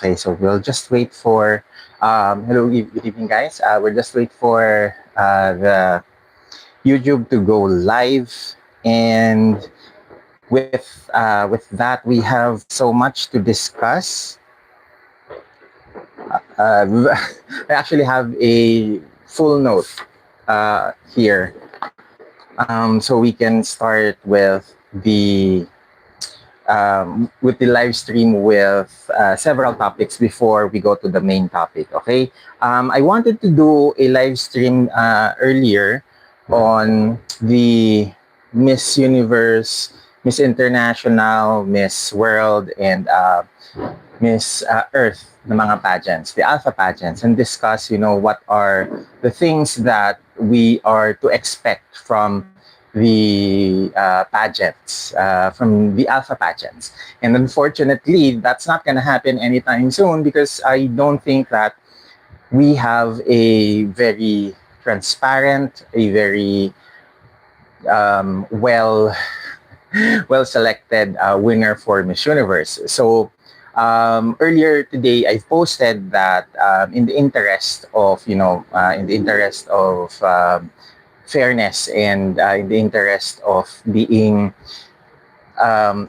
Okay, so we'll just wait for. Hello, good evening, guys. We'll just wait for the YouTube to go live, and with that, we have so much to discuss. Uh, I actually have a full note here, so we can start with the live stream with several topics before we go to the main topic. Okay, I wanted to do a live stream earlier on the Miss Universe, Miss International, Miss World, and Miss Earth, the mga pageants, the alpha pageants, and discuss, what are the things that we are to expect from the pageants, from the alpha pageants. And unfortunately, that's not going to happen anytime soon because I don't think that we have a very transparent, a very well well selected winner for Miss Universe. So earlier today, I posted that in the interest of fairness and in the interest of being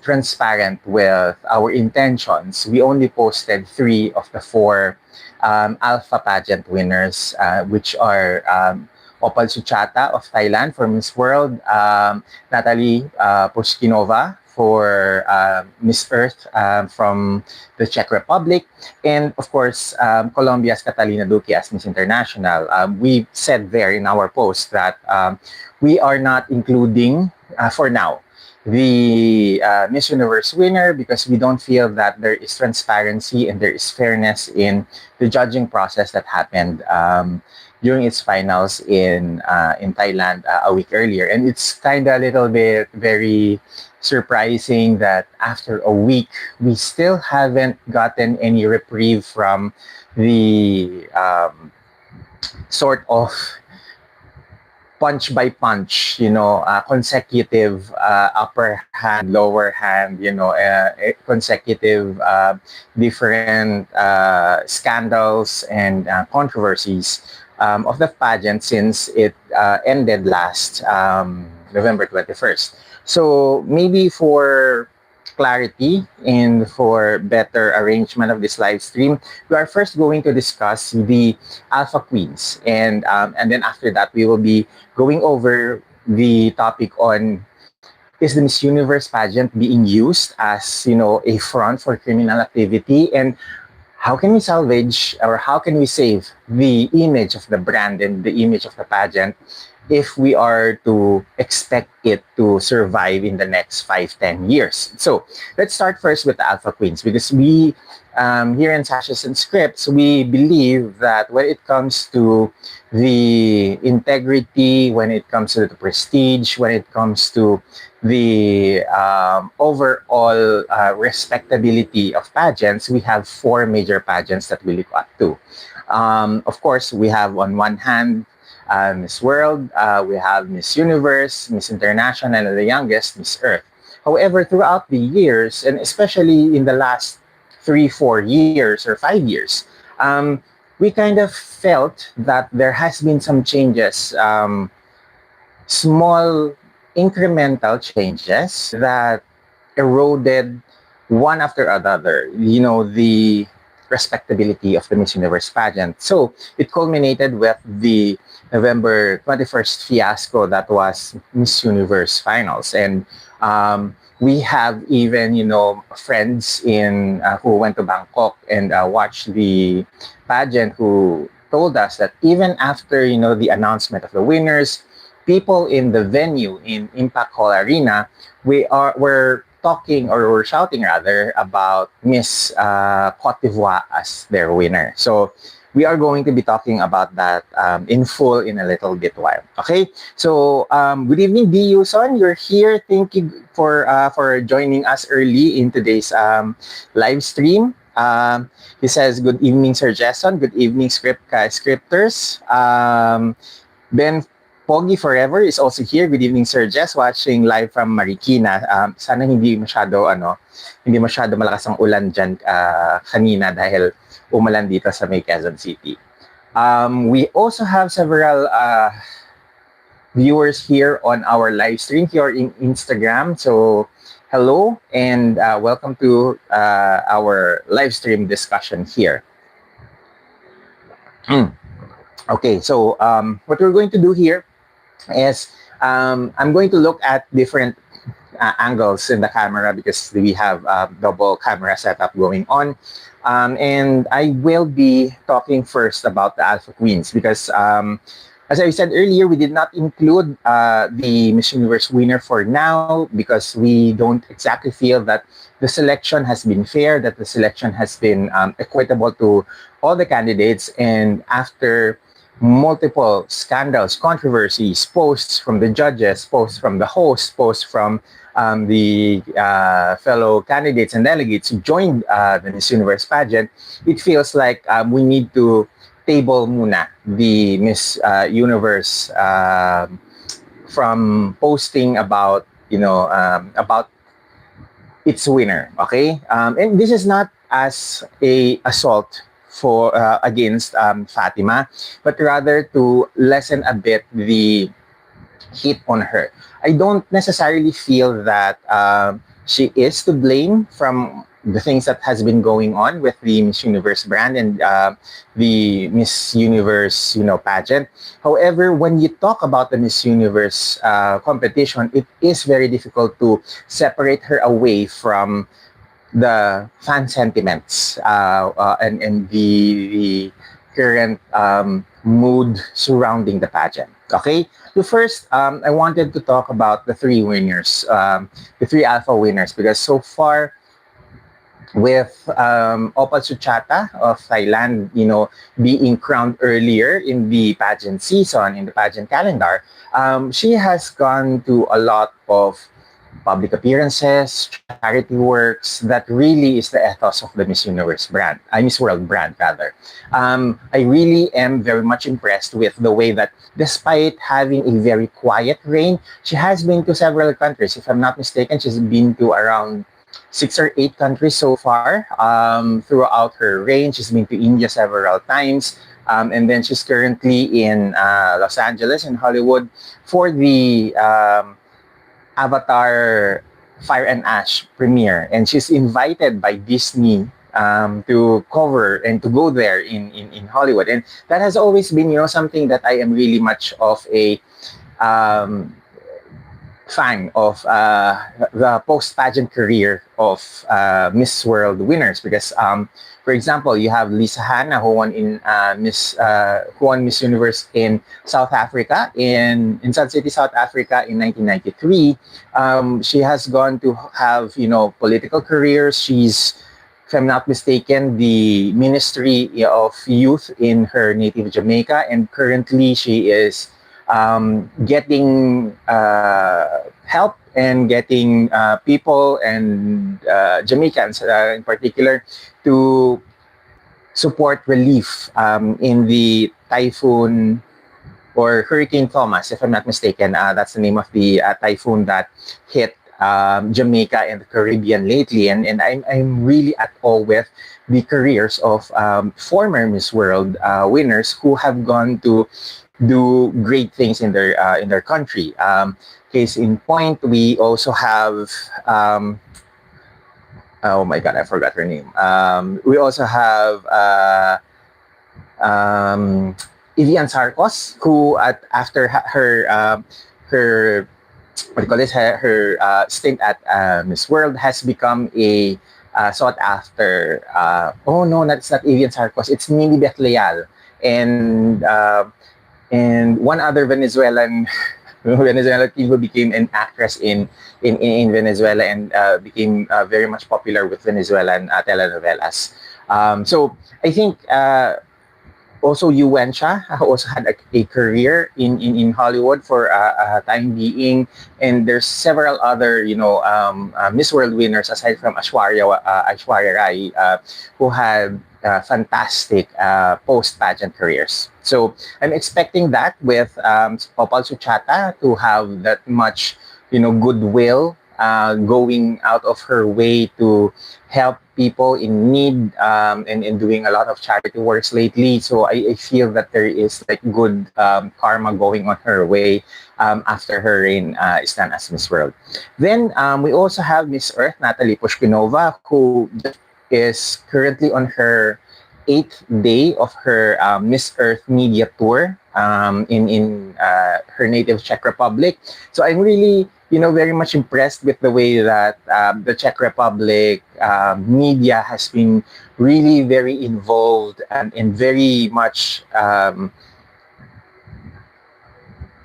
transparent with our intentions, we only posted three of the four alpha pageant winners, which are Opal Suchata of Thailand for Miss World, Natalie Pushkinova for Miss Earth from the Czech Republic, and of course, Colombia's Catalina Duque as Miss International. We said there in our post that we are not including, for now, the Miss Universe winner because we don't feel that there is transparency and there is fairness in the judging process that happened during its finals in Thailand a week earlier. And it's kind of a little bit very surprising that after a week, we still haven't gotten any reprieve from the sort of punch by punch, consecutive upper hand, lower hand, consecutive different scandals and controversies of the pageant since it ended last November 21st. So maybe for clarity and for better arrangement of this live stream, we are first going to discuss the Alpha Queens, and then after that we will be going over the topic on, is the Miss Universe pageant being used as a front for criminal activity, and how can we salvage or how can we save the image of the brand and the image of the pageant if we are to expect it to survive in the next 5-10 years. So let's start first with the Alpha Queens because we here in Sashes&Scripts, we believe that when it comes to the integrity, when it comes to the prestige, when it comes to the overall respectability of pageants, we have four major pageants that we look up to. Of course, we have on one hand Miss World, we have Miss Universe, Miss International, and the youngest, Miss Earth. However, throughout the years, and especially in the last 3-4 years or 5 years, we kind of felt that there has been some changes, small incremental changes that eroded one after another, the respectability of the Miss Universe pageant. So it culminated with the November 21st fiasco that was Miss Universe finals. And we have even, friends in who went to Bangkok and watched the pageant who told us that even after, the announcement of the winners, people in the venue in Impact Hall Arena, were talking or were shouting rather about Miss Cote d'Ivoire as their winner. So we are going to be talking about that in full in a little bit while. Okay, so good evening, D. Yuson. You're here. Thank you for joining us early in today's live stream. He says, "Good evening, Sir Jason. Good evening, scripters." Ben Pogi Forever is also here. Good evening, Sir Jess, watching live from Marikina. Sana hindi masyado malakas ang ulan dyan kanina dahil umulan dito sa may Quezon City. We also have several viewers here on our live stream here in Instagram. So hello and welcome to our live stream discussion here. Okay, so what we're going to do here is I'm going to look at different angles in the camera because we have a double camera setup going on. And I will be talking first about the Alpha Queens because as I said earlier, we did not include the Miss Universe winner for now because we don't exactly feel that the selection has been fair, that the selection has been equitable to all the candidates. And after multiple scandals, controversies, posts from the judges, posts from the host, posts from the fellow candidates and delegates who joined the Miss Universe pageant, it feels like we need to table muna the Miss Universe from posting about about its winner. Okay, and this is not as a assault for against Fatima, but rather to lessen a bit the hit on her. I don't necessarily feel that she is to blame from the things that has been going on with the Miss Universe brand and the Miss Universe, pageant. However, when you talk about the Miss Universe competition, it is very difficult to separate her away from the fan sentiments and the current mood surrounding the pageant. Okay, so first, I wanted to talk about the three winners, the three alpha winners, because so far with Opal Suchata of Thailand, being crowned earlier in the pageant season, in the pageant calendar, she has gone to a lot of public appearances, charity works. That really is the ethos of the Miss Universe brand, Miss World brand rather. I really am very much impressed with the way that despite having a very quiet reign, she has been to several countries. If I'm not mistaken, she's been to around 6 or 8 countries so far throughout her reign. She's been to India several times. And then she's currently in Los Angeles and Hollywood for the Avatar Fire and Ash premiere, and she's invited by Disney to cover and to go there in Hollywood, and that has always been something that I am really much of a fan of the post-pageant career of Miss World winners because, for example, you have Lisa Hanna who won who won Miss Universe in South Africa in Sun City, South Africa in 1993. She has gone to have political careers. She's, if I'm not mistaken, the Ministry of Youth in her native Jamaica, and currently she is getting help and getting people and Jamaicans in particular to support relief in the typhoon or Hurricane Thomas, if I'm not mistaken. That's the name of the typhoon that hit Jamaica and the Caribbean lately. And I'm really at awe with the careers of former Miss World winners who have gone to do great things in their country. Case in point, we also have oh my god, I forgot her name. We also have Evian Sarkos, who after her what do you call this, her stint at Miss World has become a sought after. Oh no, that's not Evian Sarkos. It's Nini Beth Leal and one other Venezuelan teen who became an actress in Venezuela and became very much popular with Venezuelan telenovelas. So I think also Yuen Cha also had a career in Hollywood for a time being, and there's several other Miss World winners aside from Aishwarya Rai who had fantastic post pageant careers. So I'm expecting that with Popal Suchata to have that much, goodwill, going out of her way to help people in need, and doing a lot of charity works lately. So I feel that there is like good karma going on her way after her reign is done as Miss World. Then we also have Miss Earth, Natalie Pushkinova, who just is currently on her eighth day of her Miss Earth media tour in her native Czech Republic. So I'm really, very much impressed with the way that the Czech Republic media has been really very involved and very much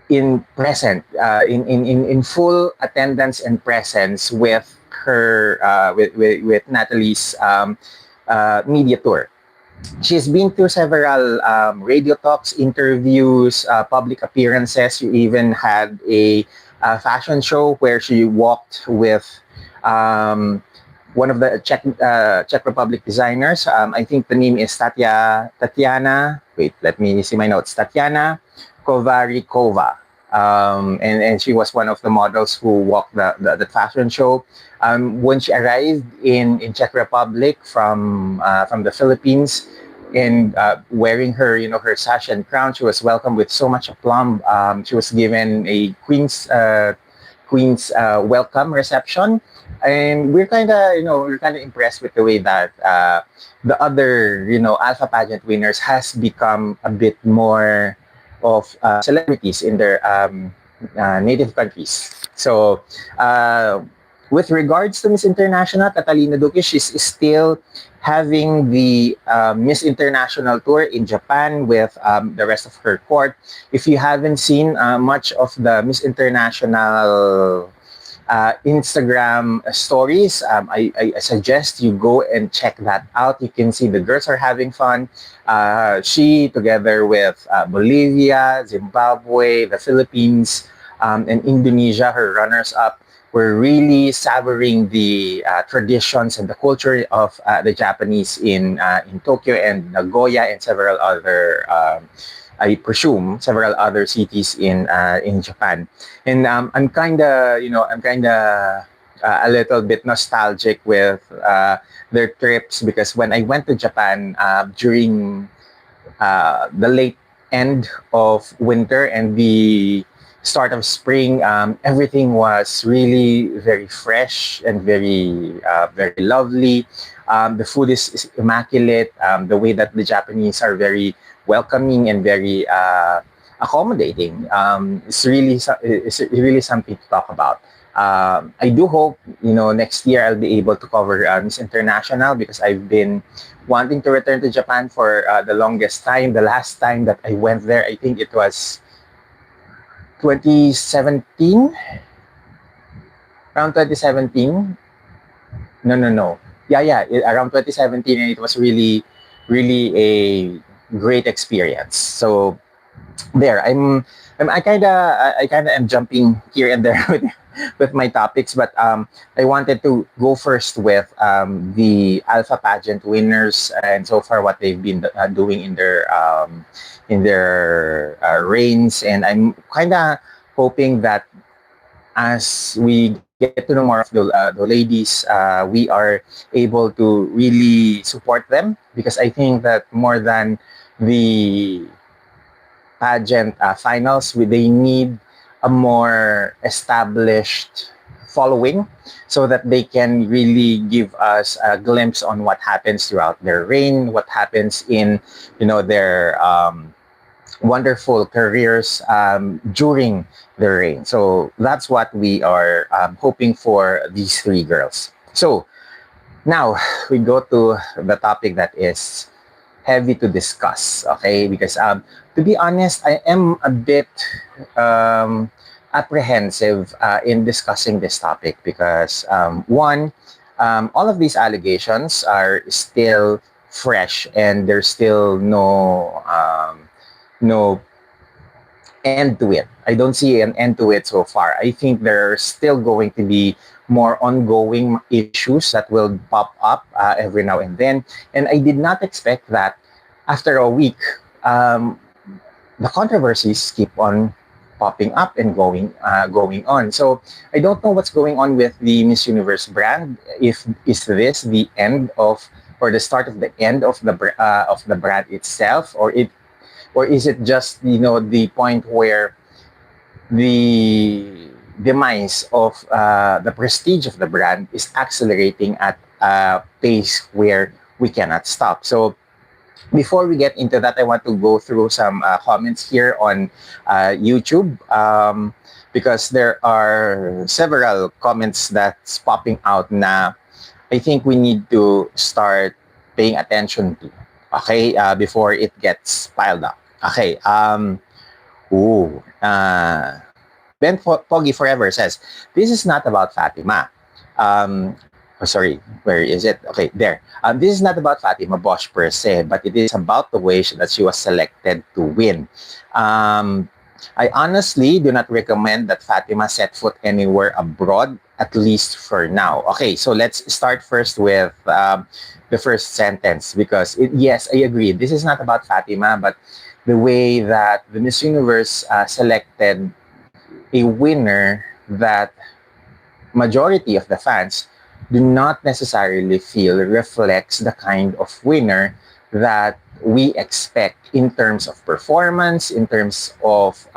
in present, in full attendance and presence with her with Natalie's media tour. She's been through several radio talks, interviews, public appearances. You even had a fashion show where she walked with um, one of the Czech Republic designers. I think the name is Tatiana. Wait, let me see my notes. Tatiana Kovarikova. And she was one of the models who walked the fashion show. When she arrived in Czech Republic from the Philippines, and wearing her her sash and crown, she was welcomed with so much aplomb. She was given a queen's welcome reception, and we're kind of impressed with the way that the other alpha pageant winners has become a bit more of celebrities in their native countries. So, with regards to Miss International, Catalina Duque, she's still having the Miss International tour in Japan with the rest of her court. If you haven't seen much of the Miss International Instagram stories, I suggest you go and check that out. You can see the girls are having fun. She, together with Bolivia, Zimbabwe, the Philippines, and Indonesia, her runners-up, were really savoring the traditions and the culture of the Japanese in Tokyo and Nagoya and several other I presume several other cities in Japan. And I'm kind of a little bit nostalgic with their trips, because when I went to Japan during the late end of winter and the start of spring, everything was really very fresh and very lovely. The food is immaculate. The way that the Japanese are very welcoming and very accommodating, it's really something to talk about. I do hope next year I'll be able to cover Miss International, because I've been wanting to return to Japan for the longest time. The last time that I went there, I think it was 2017, around 2017. No. Around 2017, and it was really a great experience. So there, I kind of am jumping here and there with my topics, but I wanted to go first with the Alpha Pageant winners, and so far what they've been doing in their reigns, and I'm kind of hoping that as we get to know more of the ladies, we are able to really support them, because I think that more than the pageant finals, they need a more established following, so that they can really give us a glimpse on what happens throughout their reign, what happens in their wonderful careers during the reign. So that's what we are hoping for these three girls. So now we go to the topic that is heavy to discuss, okay? Because to be honest, I am a bit apprehensive in discussing this topic, because one, all of these allegations are still fresh, and there's still no end to it. I don't see an end to it so far. I think there are still going to be more ongoing issues that will pop up every now and then. And I did not expect that after a week, um, the controversies keep on popping up and going on. So I don't know what's going on with the Miss Universe brand. If is this the end of or the start of the end of the brand itself, or is it just the point where the demise of the prestige of the brand is accelerating at a pace where we cannot stop. So before we get into that, I want to go through some comments here on YouTube, because there are several comments that's popping out na I think we need to start paying attention to. Okay, before it gets piled up. Okay. Ooh. Ben Foggy Forever says, this is not about Fatima. Sorry, where is it? Okay, there. This is not about Fatima Bosch per se, but it is about the way that she was selected to win. I honestly do not recommend that Fatima set foot anywhere abroad, at least for now. Okay, so let's start first with the first sentence, because yes, I agree. This is not about Fatima, but the way that the Miss Universe selected a winner that majority of the fans do not necessarily feel reflects the kind of winner that we expect in terms of performance, in terms of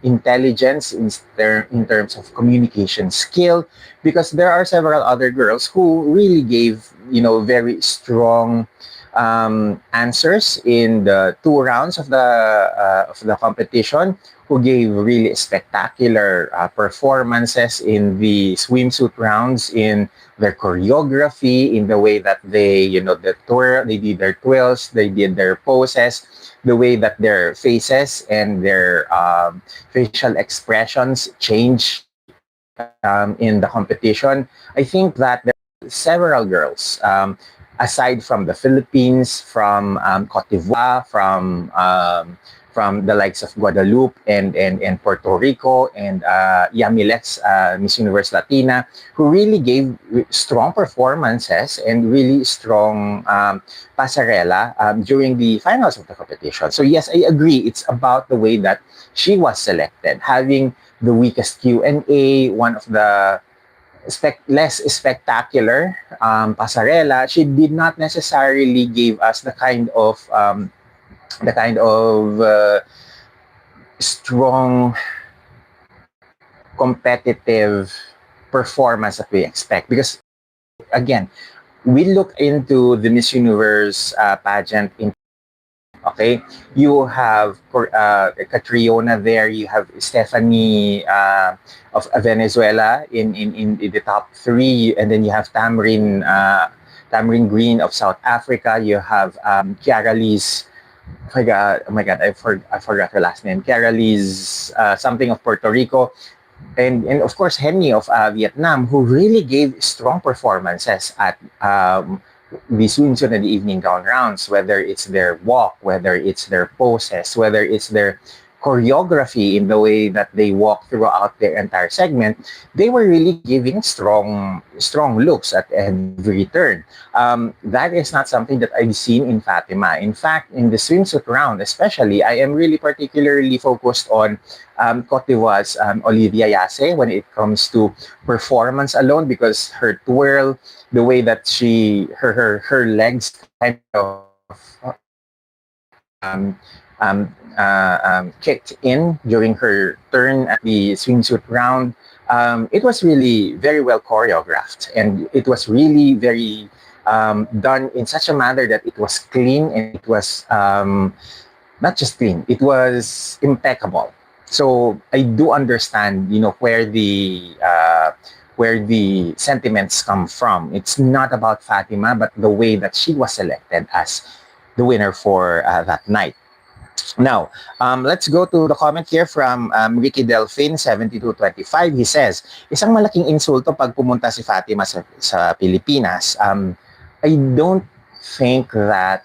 intelligence, in terms of communication skill, because there are several other girls who really gave very strong answers in the two rounds of the competition, who gave really spectacular performances in the swimsuit rounds, in their choreography, in the way that they did their twirls, they did their poses, the way that their faces and their facial expressions change in the competition. I think that there are several girls, aside from the Philippines, from Cote d'Ivoire, from the likes of Guadeloupe and Puerto Rico, and Yamilex, Miss Universe Latina, who really gave strong performances and really strong pasarela during the finals of the competition. So yes, I agree. It's about the way that she was selected, having the weakest Q&A, one of the less spectacular pasarela. She did not necessarily give us the kind of strong competitive performance that we expect, because again, we look into the Miss Universe pageant in. Okay, you have Catriona there. You have Stephanie of Venezuela in the top three, and then you have Tamrin Green of South Africa. You have Kiara Lee's. Oh my God, I forgot her last name. Kiara Lee's something of Puerto Rico, and of course Henny of Vietnam, who really gave strong performances at the swimsuit and the evening gown rounds, whether it's their walk, whether it's their poses, whether it's their choreography in the way that they walk throughout their entire segment. They were really giving strong looks at every turn. That is not something that I've seen in Fatima. In fact, in the swimsuit round especially, I am really particularly focused on Cote d'Ivoire's Olivia Yase when it comes to performance alone, because her twirl, the way that her legs kind of kicked in during her turn at the swimsuit round. It was really very well choreographed, and it was really very done in such a manner that it was clean, and it was not just clean, it was impeccable. So I do understand, where the sentiments come from. It's not about Fatima, but the way that she was selected as the winner for that night. Now, let's go to the comment here from Ricky Delfin, 7225. He says, isang malaking insulto pag pumunta si Fatima sa Pilipinas. I don't think that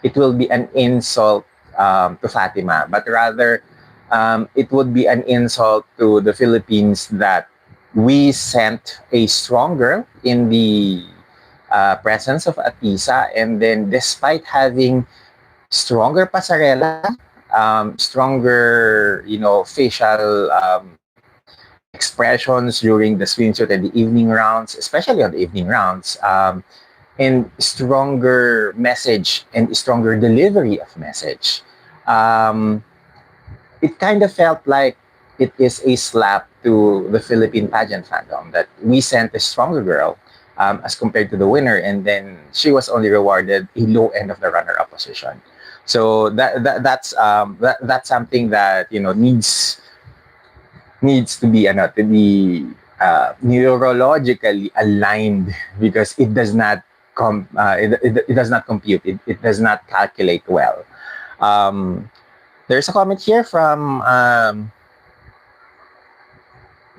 it will be an insult to Fatima, but rather it would be an insult to the Philippines that we sent a strong girl in the presence of Atisa, and then despite having stronger pasarela, stronger, facial expressions during the swimsuit and the evening rounds, especially on the evening rounds, and stronger message and stronger delivery of message. Um, it kind of felt like it is a slap to the Philippine pageant fandom that we sent a stronger girl as compared to the winner, and then she was only rewarded a low end of the runner-up position. So that's something that needs to be neurologically aligned because it does not it does not compute, it does not calculate well. Um, there's a comment here from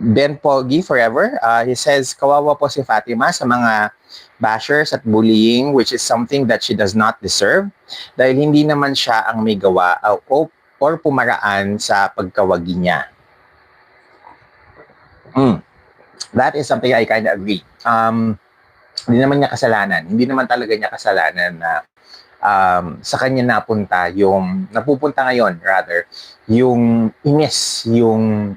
Ben Pogi Forever. He says, kawawa po si Fatima sa mga bashers at bullying, which is something that she does not deserve dahil hindi naman siya ang may gawa or pumaraan sa pagkawagi niya. Mm. That is something I kind of agree. Hindi naman niya kasalanan. Hindi naman talaga niya kasalanan na sa kanya napupunta ngayon rather, yung inis, yung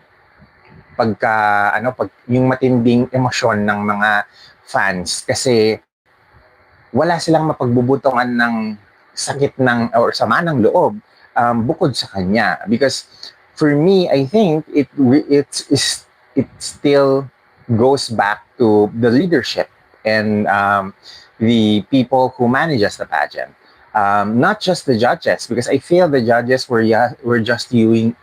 yung matinding emosyon ng mga fans kasi wala silang mapagbubutongan ng sakit ng or sama ng loob bukod sa kanya, because for me I think it still goes back to the leadership and the people who manages the pageant, not just the judges, because I feel the judges were just being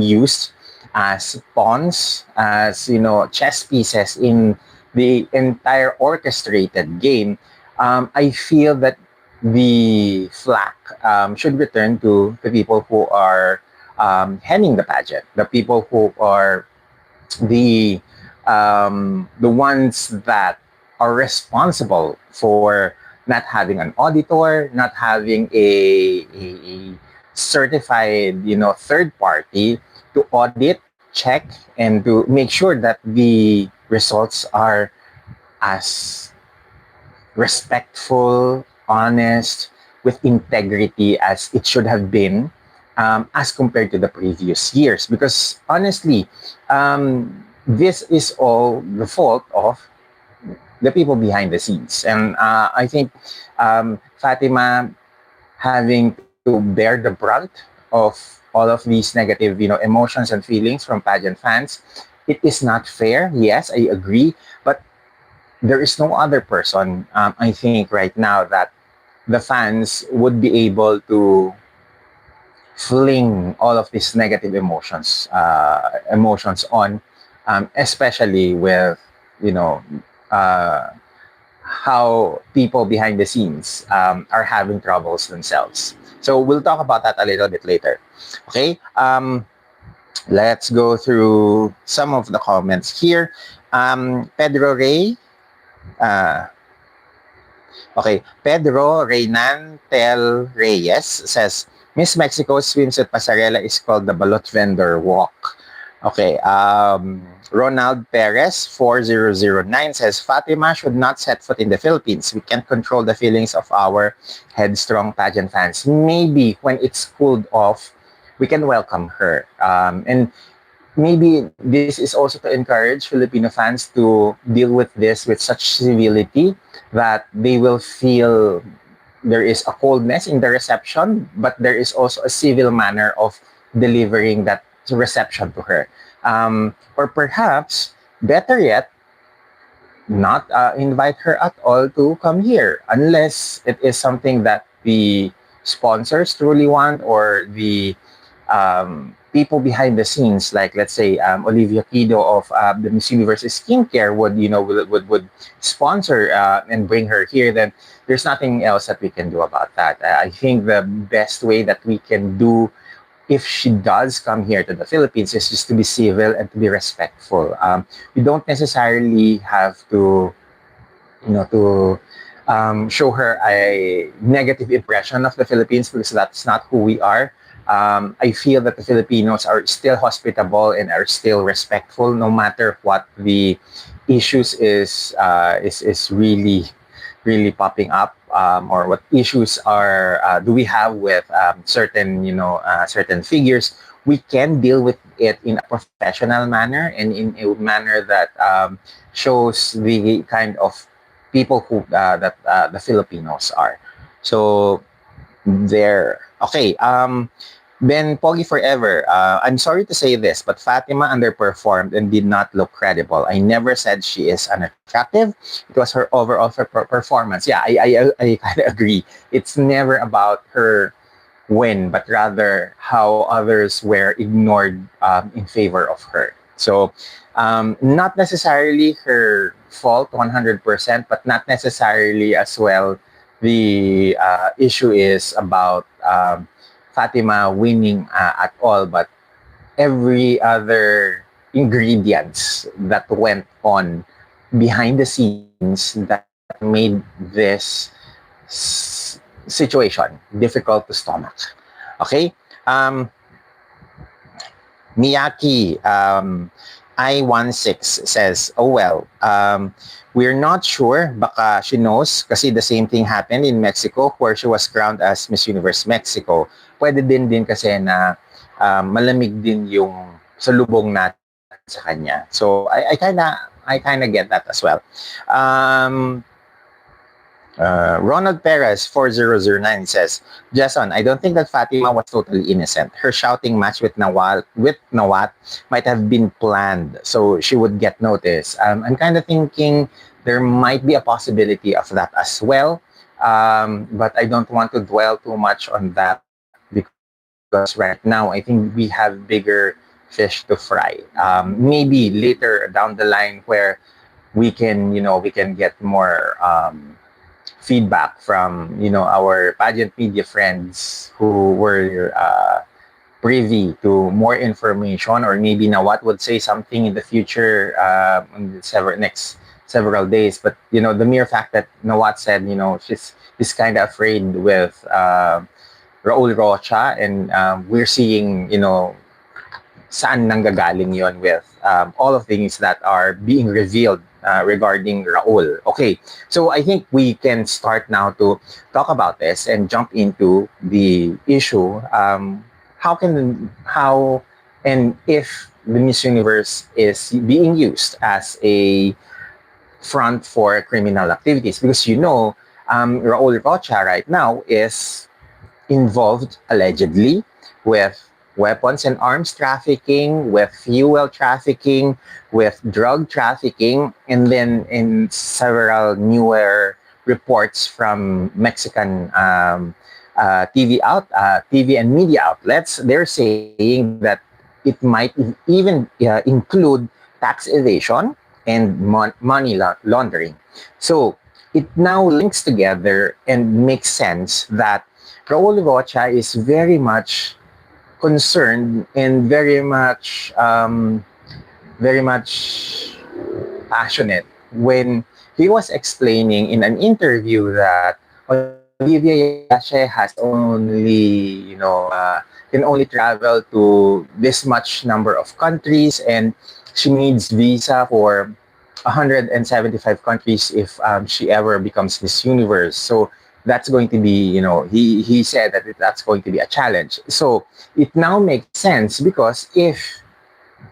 used as pawns, as chess pieces in the entire orchestrated game. I feel that the flack should return to the people who are heading the pageant, the people who are the ones that are responsible for not having an auditor, not having a certified third party to audit, check, and to make sure that the results are as respectful, honest, with integrity as it should have been, as compared to the previous years. Because honestly, this is all the fault of the people behind the scenes. And I think Fatima having to bear the brunt of all of these negative, emotions and feelings from pageant fans, it is not fair. Yes, I agree. But there is no other person, I think, right now that the fans would be able to fling all of these negative emotions on, especially with you know uh, how people behind the scenes are having troubles themselves. So we'll talk about that a little bit later. Okay, let's go through some of the comments here. Pedro Ray. Uh, Okay, Pedro Reynan Tel Reyes says, Miss Mexico's swimsuit pasarela is called the Balot Vendor Walk. Okay, Ronald Perez 4009 says, Fatima should not set foot in the Philippines. We can't control the feelings of our headstrong pageant fans. Maybe when it's cooled off, we can welcome her. And maybe this is also to encourage Filipino fans to deal with this with such civility that they will feel there is a coldness in the reception, but there is also a civil manner of delivering that reception to her. Or perhaps, better yet, not invite her at all to come here unless it is something that the sponsors truly want, or the people behind the scenes, like let's say Olivia Kido of the Miss Universe Skincare would sponsor and bring her here. Then there's nothing else that we can do about that. I think the best way that we can do if she does come here to the Philippines is just to be civil and to be respectful. We don't necessarily have to, show her a negative impression of the Philippines, because that's not who we are. I feel that the Filipinos are still hospitable and are still respectful, no matter what the issues is really popping up, or what issues are do we have with certain certain figures. We can deal with it in a professional manner and in a manner that shows the kind of people who that the Filipinos are. So there. Okay. Then Pogi Forever. I'm sorry to say this, but Fatima underperformed and did not look credible. I never said she is unattractive. It was her overall performance. Yeah, I kind of agree. It's never about her win, but rather how others were ignored in favor of her. So, not necessarily her fault 100%, but not necessarily as well. The issue is about Fatima winning at all, but every other ingredients that went on behind the scenes that made this situation difficult to stomach. Okay? Miyaki I16 says, oh well, we're not sure. Baka she knows kasi the same thing happened in Mexico where she was crowned as Miss Universe Mexico. Pwede din kasi na malamig din yung salubong natin sa kanya. So I kinda get that as well. Um, Ronald Perez 4009 says, Jason, I don't think that Fatima was totally innocent. Her shouting match with Nawat might have been planned so she would get noticed. I'm kind of thinking there might be a possibility of that as well. But I don't want to dwell too much on that because right now I think we have bigger fish to fry. Maybe later down the line where we can get more feedback from our pageant media friends who were privy to more information, or maybe Nawat would say something in the future in the next several days. But the mere fact that Nawat said she's kind of afraid with Raul Rocha, and we're seeing saan nanggagaling yon with all of things that are being revealed regarding Raul. Okay, so I think we can start now to talk about this and jump into the issue. How and if the Miss Universe is being used as a front for criminal activities, because Raul Rocha right now is involved allegedly with weapons and arms trafficking, with fuel trafficking, with drug trafficking, and then in several newer reports from Mexican TV and media outlets, they're saying that it might even include tax evasion and money laundering. So it now links together and makes sense that Raul Rocha is very much concerned and very much passionate when he was explaining in an interview that Olivia Yashe has only can only travel to this much number of countries, and she needs visa for 175 countries if she ever becomes Miss Universe. So that's going to be, he said that that's going to be a challenge. So it now makes sense, because if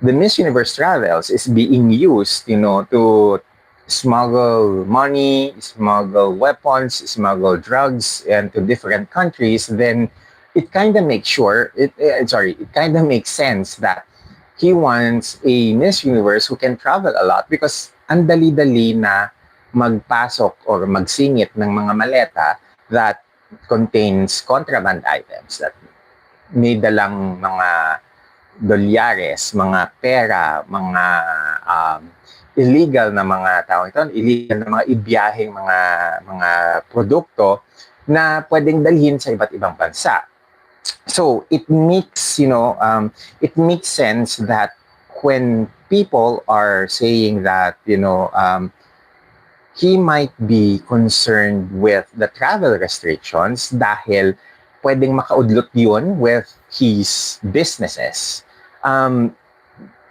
the Miss Universe travels is being used, to smuggle money, smuggle weapons, smuggle drugs, and to different countries, then it kind of makes it kind of makes sense that he wants a Miss Universe who can travel a lot, because ang dali-dali na magpasok or magsingit ng mga maleta that contains contraband items, that may dalang mga dolyares, mga pera, mga illegal na mga tawag ito, illegal na mga ibiyaheng mga produkto na pwedeng dalhin sa iba't ibang bansa. So it makes sense that when people are saying that he might be concerned with the travel restrictions dahil pwedeng makaudlot yun with his businesses. Um,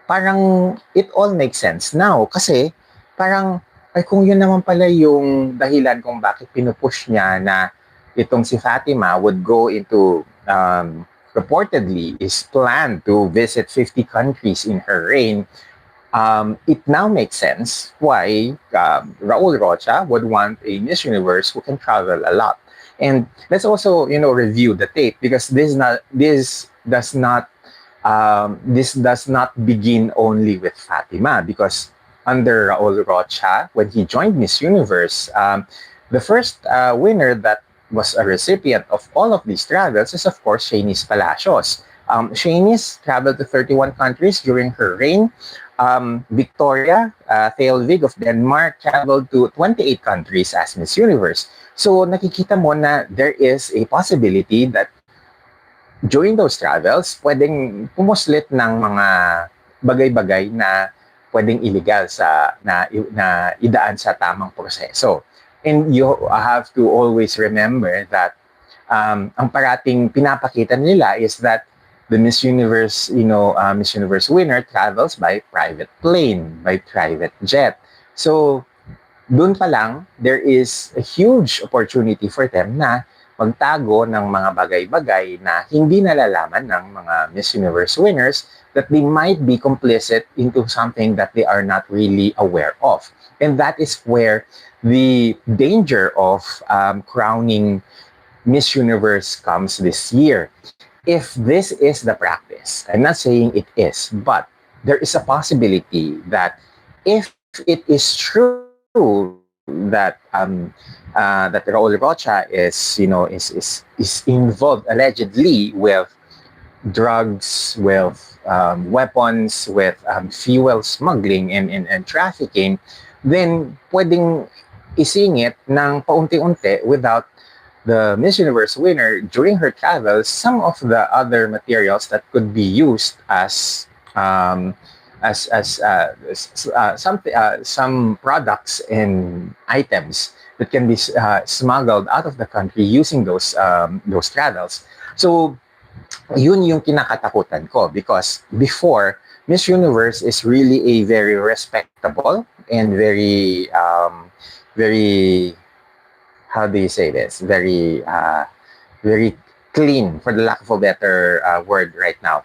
Parang it all makes sense now kasi parang ay kung yun naman pala yung dahilan kung bakit pinupush niya na itong si Fatima would go into reportedly is planned to visit 50 countries in her reign. It now makes sense why Raul Rocha would want a Miss Universe who can travel a lot. And let's also, review the tape because this does not begin only with Fatima because under Raul Rocha, when he joined Miss Universe, the first winner that was a recipient of all of these travels is, of course, Shanice Palacios. Shanice traveled to 31 countries during her reign. Victoria Theilvig of Denmark traveled to 28 countries as Miss Universe. So nakikita mo na there is a possibility that during those travels, pwedeng pumuslit ng mga bagay-bagay na pwedeng illegal na idaan sa tamang proseso. And you have to always remember that ang parating pinapakita nila is that the Miss Universe, Miss Universe winner travels by private plane, by private jet. So, doon pa lang, there is a huge opportunity for them na magtago ng mga bagay-bagay na hindi nalalaman ng mga Miss Universe winners that they might be complicit into something that they are not really aware of. And that is where the danger of crowning Miss Universe comes this year. If this is the practice, I'm not saying it is, but there is a possibility that if it is true that Raul Rocha is involved allegedly with drugs, with weapons, with fuel smuggling and trafficking, then pwedeng isingit ng paunti-unti without the Miss Universe winner during her travels some of the other materials that could be used as some products and items that can be smuggled out of the country using those travels. So yun yung kinakatakutan ko because before Miss Universe is really a very respectable and very how do you say this? Very clean, for the lack of a better word right now.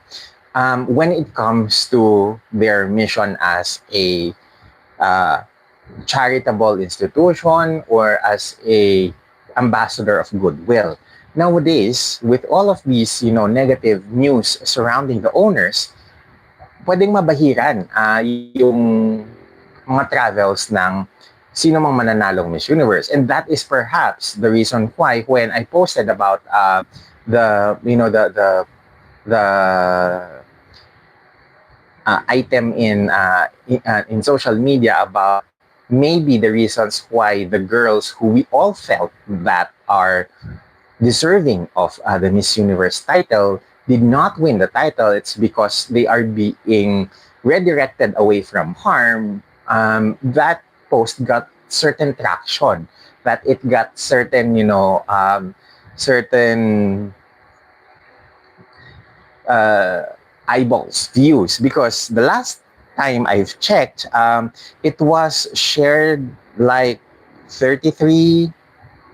When it comes to their mission as a charitable institution or as a ambassador of goodwill. Nowadays, with all of these, negative news surrounding the owners, pwedeng mabahiran yung mga travels ng sino mang mananalong Miss Universe. And that is perhaps the reason why when I posted about the item in social media about maybe the reasons why the girls who we all felt that are deserving of the Miss Universe title did not win the title, it's because they are being redirected away from harm. That post got certain traction, that it got certain, certain eyeballs, views, because the last time I've checked, it was shared like 33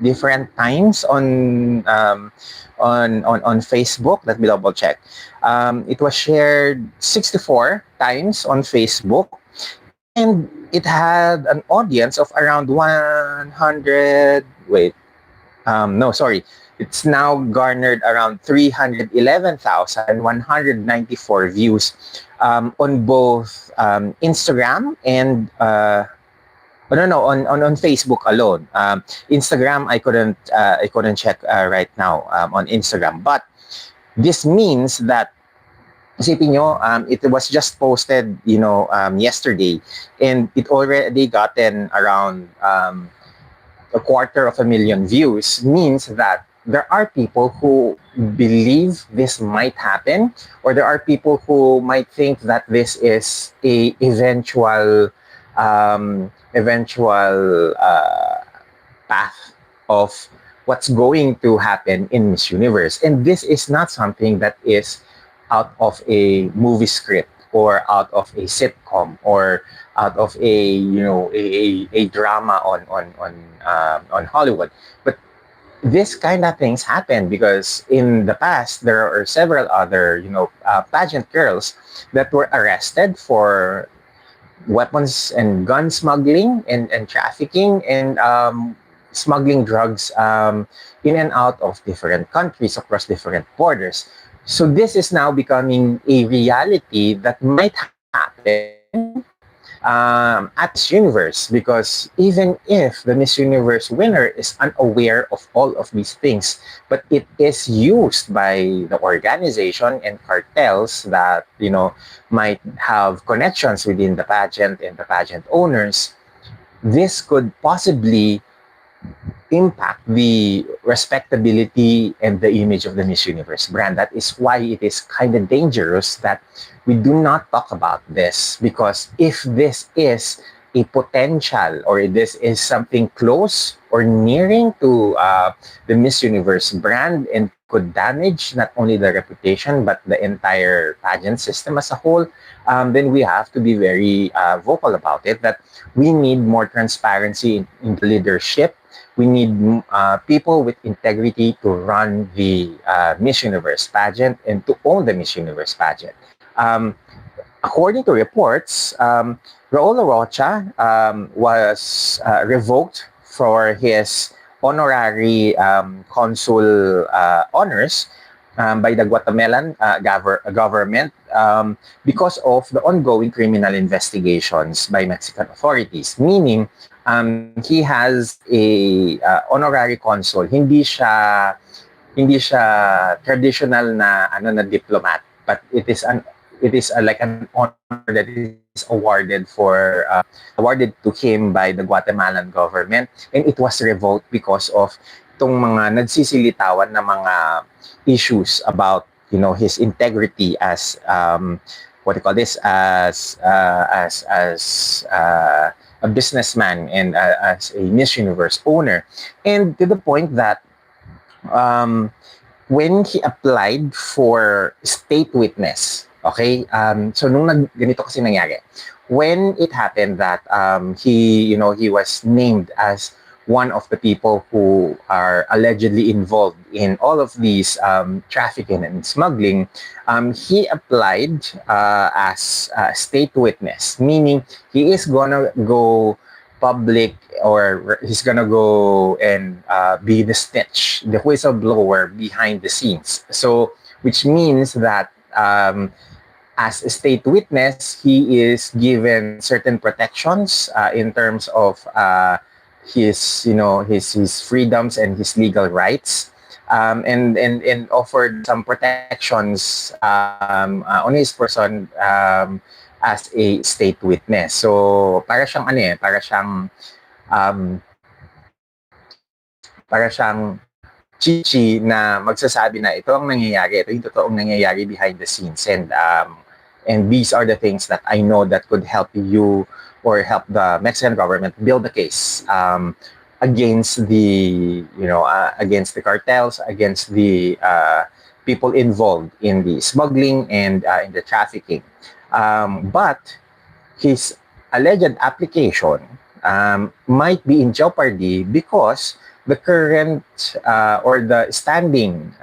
different times on Facebook. Let me double check. It was shared 64 times on Facebook, and it had an audience of around 100. Wait, no, sorry. It's now garnered around 311,194 views on both Instagram and on Facebook alone. Instagram I couldn't check right now on Instagram, but this means that isipin nyo, it was just posted yesterday, and it already gotten around 250,000 views. Means that there are people who believe this might happen, or there are people who might think that this is a eventual path of what's going to happen in Miss Universe. And this is not something that is out of a movie script or out of a sitcom or out of a a drama on Hollywood. But this kind of things happen because in the past there are several other pageant girls that were arrested for weapons and gun smuggling and trafficking and smuggling drugs in and out of different countries across different borders. So this is now becoming a reality that might happen at Miss Universe, because even if the Miss Universe winner is unaware of all of these things, but it is used by the organization and cartels that might have connections within the pageant and the pageant owners, this could possibly impact the respectability and the image of the Miss Universe brand. That is why it is kind of dangerous that we do not talk about this, because if this is a potential or this is something close or nearing to the Miss Universe brand and could damage not only the reputation but the entire pageant system as a whole, then we have to be very vocal about it, that we need more transparency in the leadership. We need people with integrity to run the Miss Universe pageant and to own the Miss Universe pageant. According to reports, Raul Rocha was revoked for his honorary consul honors by the Guatemalan government because of the ongoing criminal investigations by Mexican authorities. Meaning, he has a honorary consul. Hindi siya traditional na na diplomat, but it is like an honor that is awarded to him by the Guatemalan government, and it was revoked because of itong mga nagsisilitawan na mga issues about his integrity as what do you call this, as a businessman and as a Miss Universe owner, and to the point that um, when he applied for state witness, okay, so ganito kasi nangyari. When it happened that he was named as one of the people who are allegedly involved in all of these trafficking and smuggling, he applied as a state witness, meaning he is gonna go public, or he's gonna go and be the snitch, the whistleblower behind the scenes. So, which means that as a state witness, he is given certain protections in terms of his freedoms and his legal rights, and offered some protections on his person as a state witness. So para siyang um, para siyang chichi na magsasabi na ito ang nangyayari, ito yung totoong nangyayari behind the scenes, and these are the things that I know that could help you or help the Mexican government build a case against against the cartels, against the people involved in the smuggling and in the trafficking. But his alleged application might be in jeopardy because the current or the standing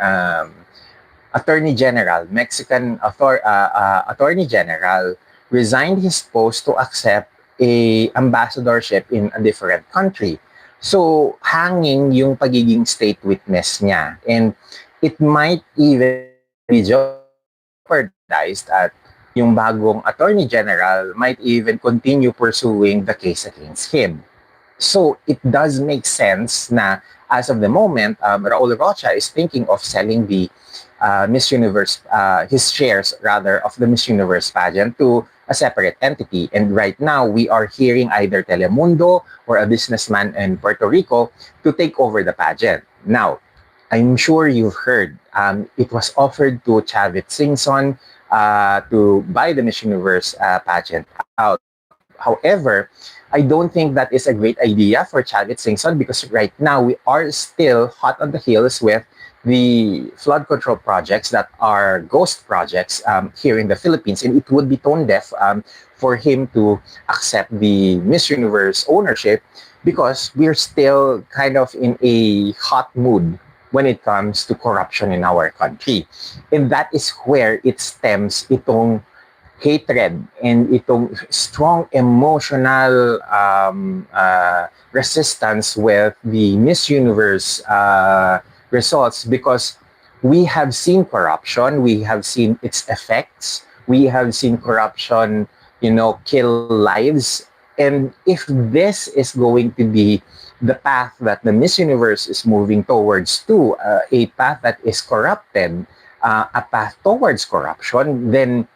Attorney General, Attorney General, resigned his post to accept a ambassadorship in a different country. So, hanging yung pagiging state witness niya. And it might even be jeopardized at yung bagong Attorney General might even continue pursuing the case against him. So, it does make sense na as of the moment, Raul Rocha is thinking of selling the Miss Universe, his shares rather of the Miss Universe pageant to a separate entity. And right now, we are hearing either Telemundo or a businessman in Puerto Rico to take over the pageant. Now, I'm sure you've heard it was offered to Chavit Singson to buy the Miss Universe pageant out. However, I don't think that is a great idea for Chavit Singson because right now we are still hot on the heels with the flood control projects that are ghost projects here in the Philippines, and it would be tone deaf for him to accept the Miss Universe ownership because we're still kind of in a hot mood when it comes to corruption in our country. And that is where it stems itong hatred and itong strong emotional resistance with the Miss Universe results because we have seen corruption, we have seen its effects, we have seen corruption, kill lives. And if this is going to be the path that the Miss Universe is moving towards to, a path that is corrupted, a path towards corruption, then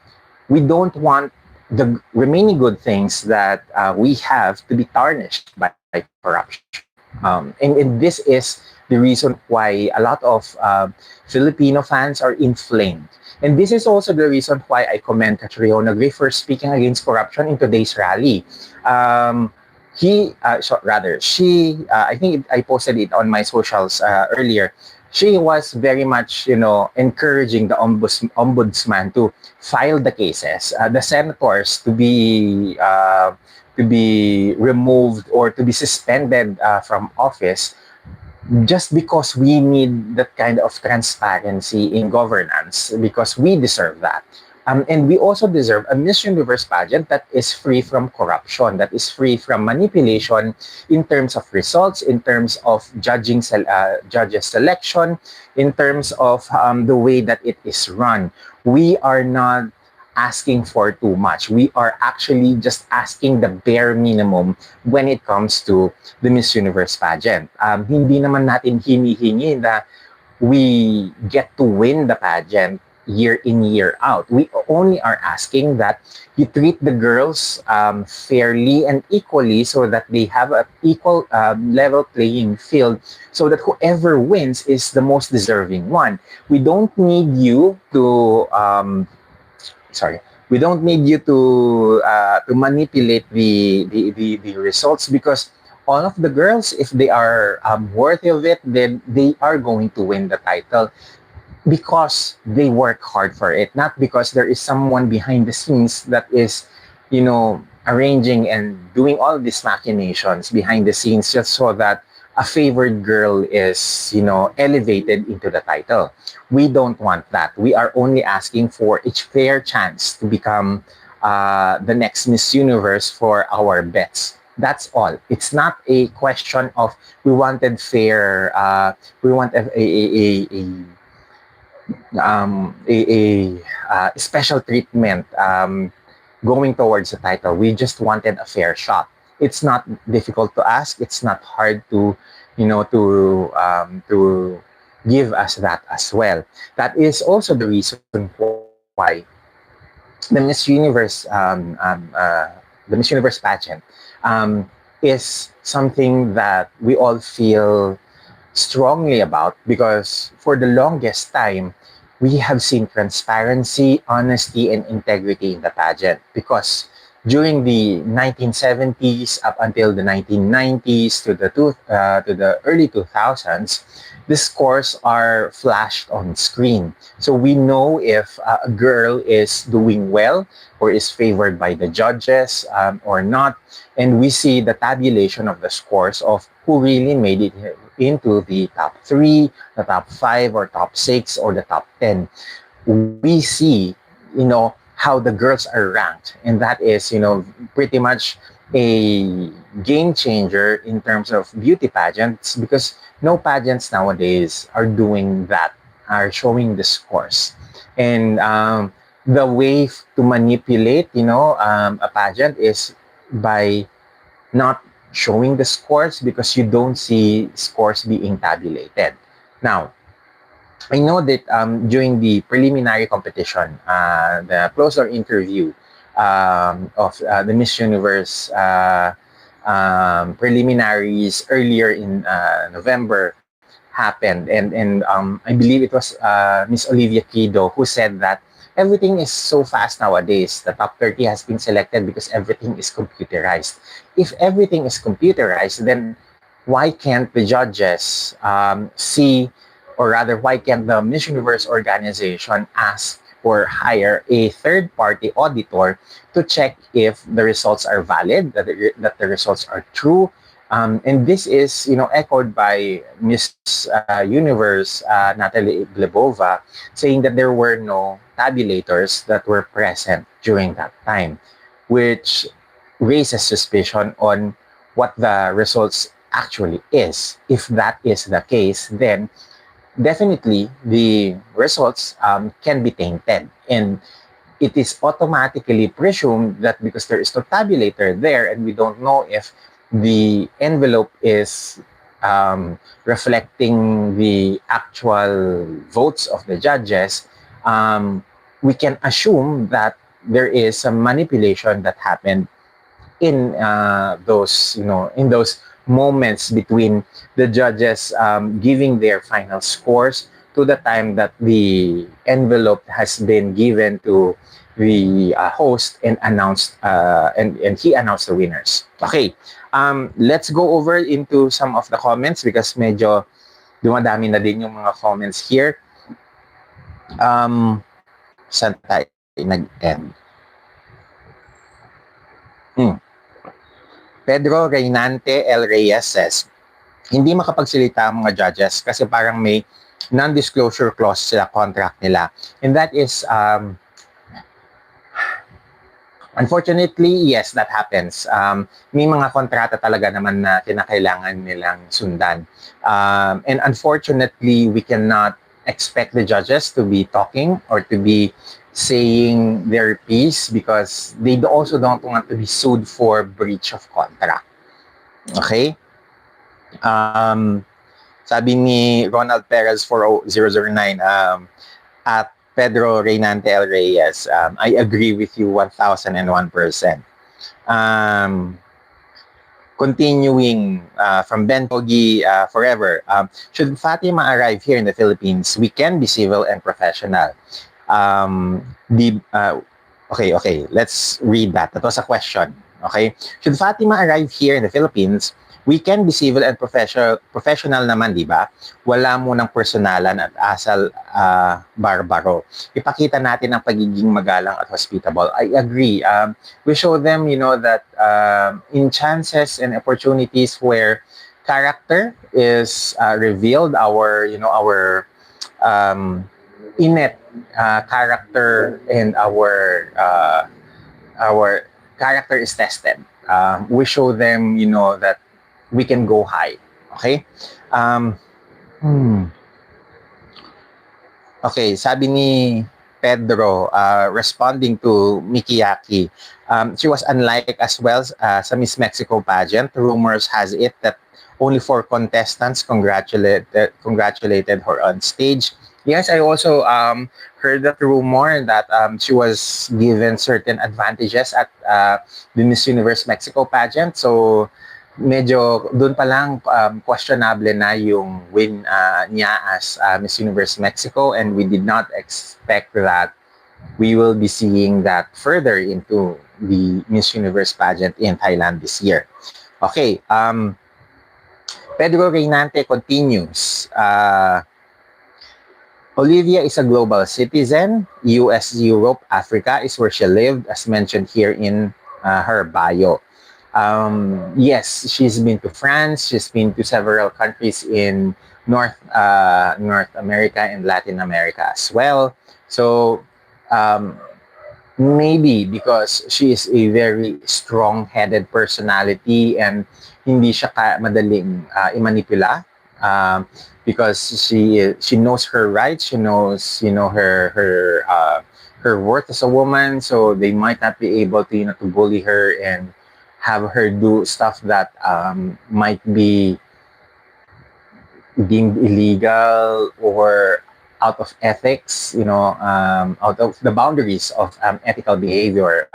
we don't want the remaining good things that we have to be tarnished by corruption. And this is the reason why a lot of Filipino fans are inflamed. And this is also the reason why I commend Catriona Gray for speaking against corruption in today's rally. She, I think I posted it on my socials earlier. She was very much, encouraging the ombudsman to file the cases, the senators to be removed or to be suspended from office just because we need that kind of transparency in governance because we deserve that. And we also deserve a Miss Universe pageant that is free from corruption, that is free from manipulation in terms of results, in terms of judges selection, in terms of the way that it is run. We are not asking for too much. We are actually just asking the bare minimum when it comes to the Miss Universe pageant. Hindi naman natin hinihingi na we get to win the pageant year in, year out. We only are asking that you treat the girls fairly and equally so that they have an equal level playing field so that whoever wins is the most deserving one. We don't need you to sorry, we don't need you to manipulate the results because all of the girls, if they are worthy of it, then they are going to win the title because they work hard for it, not because there is someone behind the scenes that is, arranging and doing all these machinations behind the scenes just so that a favored girl is, elevated into the title. We don't want that. We are only asking for a fair chance to become the next Miss Universe for our bets. That's all. It's not a question of we wanted fair, we want a special treatment going towards the title. We just wanted a fair shot. It's not difficult to ask. It's not hard to, to give us that as well. That is also the reason why the Miss Universe the Miss Universe pageant is something that we all feel strongly about because for the longest time, we have seen transparency, honesty, and integrity in the pageant because during the 1970s up until the 1990s to the early 2000s, the scores are flashed on screen. So we know if a girl is doing well or is favored by the judges or not. And we see the tabulation of the scores of who really made it into the top three, the top five, or top six, or the top 10. We see, how the girls are ranked. And that is, pretty much a game changer in terms of beauty pageants because no pageants nowadays are doing that, are showing the scores. And the way to manipulate, a pageant is by not showing the scores because you don't see scores being tabulated. Now, I know that during the preliminary competition, the closer interview of the Miss Universe preliminaries earlier in November happened, and I believe it was Miss Olivia Kido who said that everything is so fast nowadays. The top 30 has been selected because everything is computerized. If everything is computerized, then why can't the judges see, or rather, why can't the Miss Universe organization ask or hire a third party auditor to check if the results are valid, that the results are true? And this is, echoed by Miss Universe Natalie Glebova, saying that there were no tabulators that were present during that time, which raises suspicion on what the results actually is. If that is the case, then definitely the results can be tainted. And it is automatically presumed that because there is no tabulator there and we don't know if the envelope is reflecting the actual votes of the judges, we can assume that there is some manipulation that happened in in those moments between the judges giving their final scores to the time that the envelope has been given to the host and announced and he announced the winners. Okay, let's go over into some of the comments because medyo dumadami na din yung mga comments here. Saan tayo nag-end? Pedro Reynante L. Reyes says, hindi makapagsalita ang mga judges kasi parang may non-disclosure clause sila contract nila. And that is, unfortunately, yes, that happens. May mga kontrata talaga naman na kinakailangan nilang sundan. And unfortunately, we cannot expect the judges to be talking or to be saying their piece because they also don't want to be sued for breach of contract. Okay? Sabi ni Ronald Perez 40009 at Pedro Reynante L. Reyes, I agree with you 1001%. Continuing from Ben Pogi Forever, should Fatima arrive here in the Philippines, we can be civil and professional. Okay, let's read that. That was a question. Okay, should Fatima arrive here in the Philippines, we can be civil and professional naman, di ba? Wala mo ng personalan at asal barbaro. Ipakita natin ang pagiging magalang at hospitable. I agree. We show them, that in chances and opportunities where character is revealed, our innate character and our character is tested. We show them, that we can go high. Okay? Okay, sabi ni Pedro, responding to Mikiyaki, she was unlike as well sa Miss Mexico pageant. Rumors has it that only 4 contestants congratulated her on stage. Yes, I also heard that rumor that she was given certain advantages at the Miss Universe Mexico pageant. So, medyo doon pa lang questionable na yung win niya as Miss Universe Mexico, and we did not expect that we will be seeing that further into the Miss Universe pageant in Thailand this year. Okay, Pedro Reynante continues. Olivia is a global citizen. US, Europe, Africa is where she lived, as mentioned here in her bio. Yes, she's been to France. She's been to several countries in North America and Latin America as well. So maybe because she is a very strong-headed personality and hindi siya madaling i-manipula, because she knows her rights. She knows her worth as a woman. So they might not be able to to bully her and have her do stuff that might be deemed illegal or out of ethics, out of the boundaries of ethical behavior.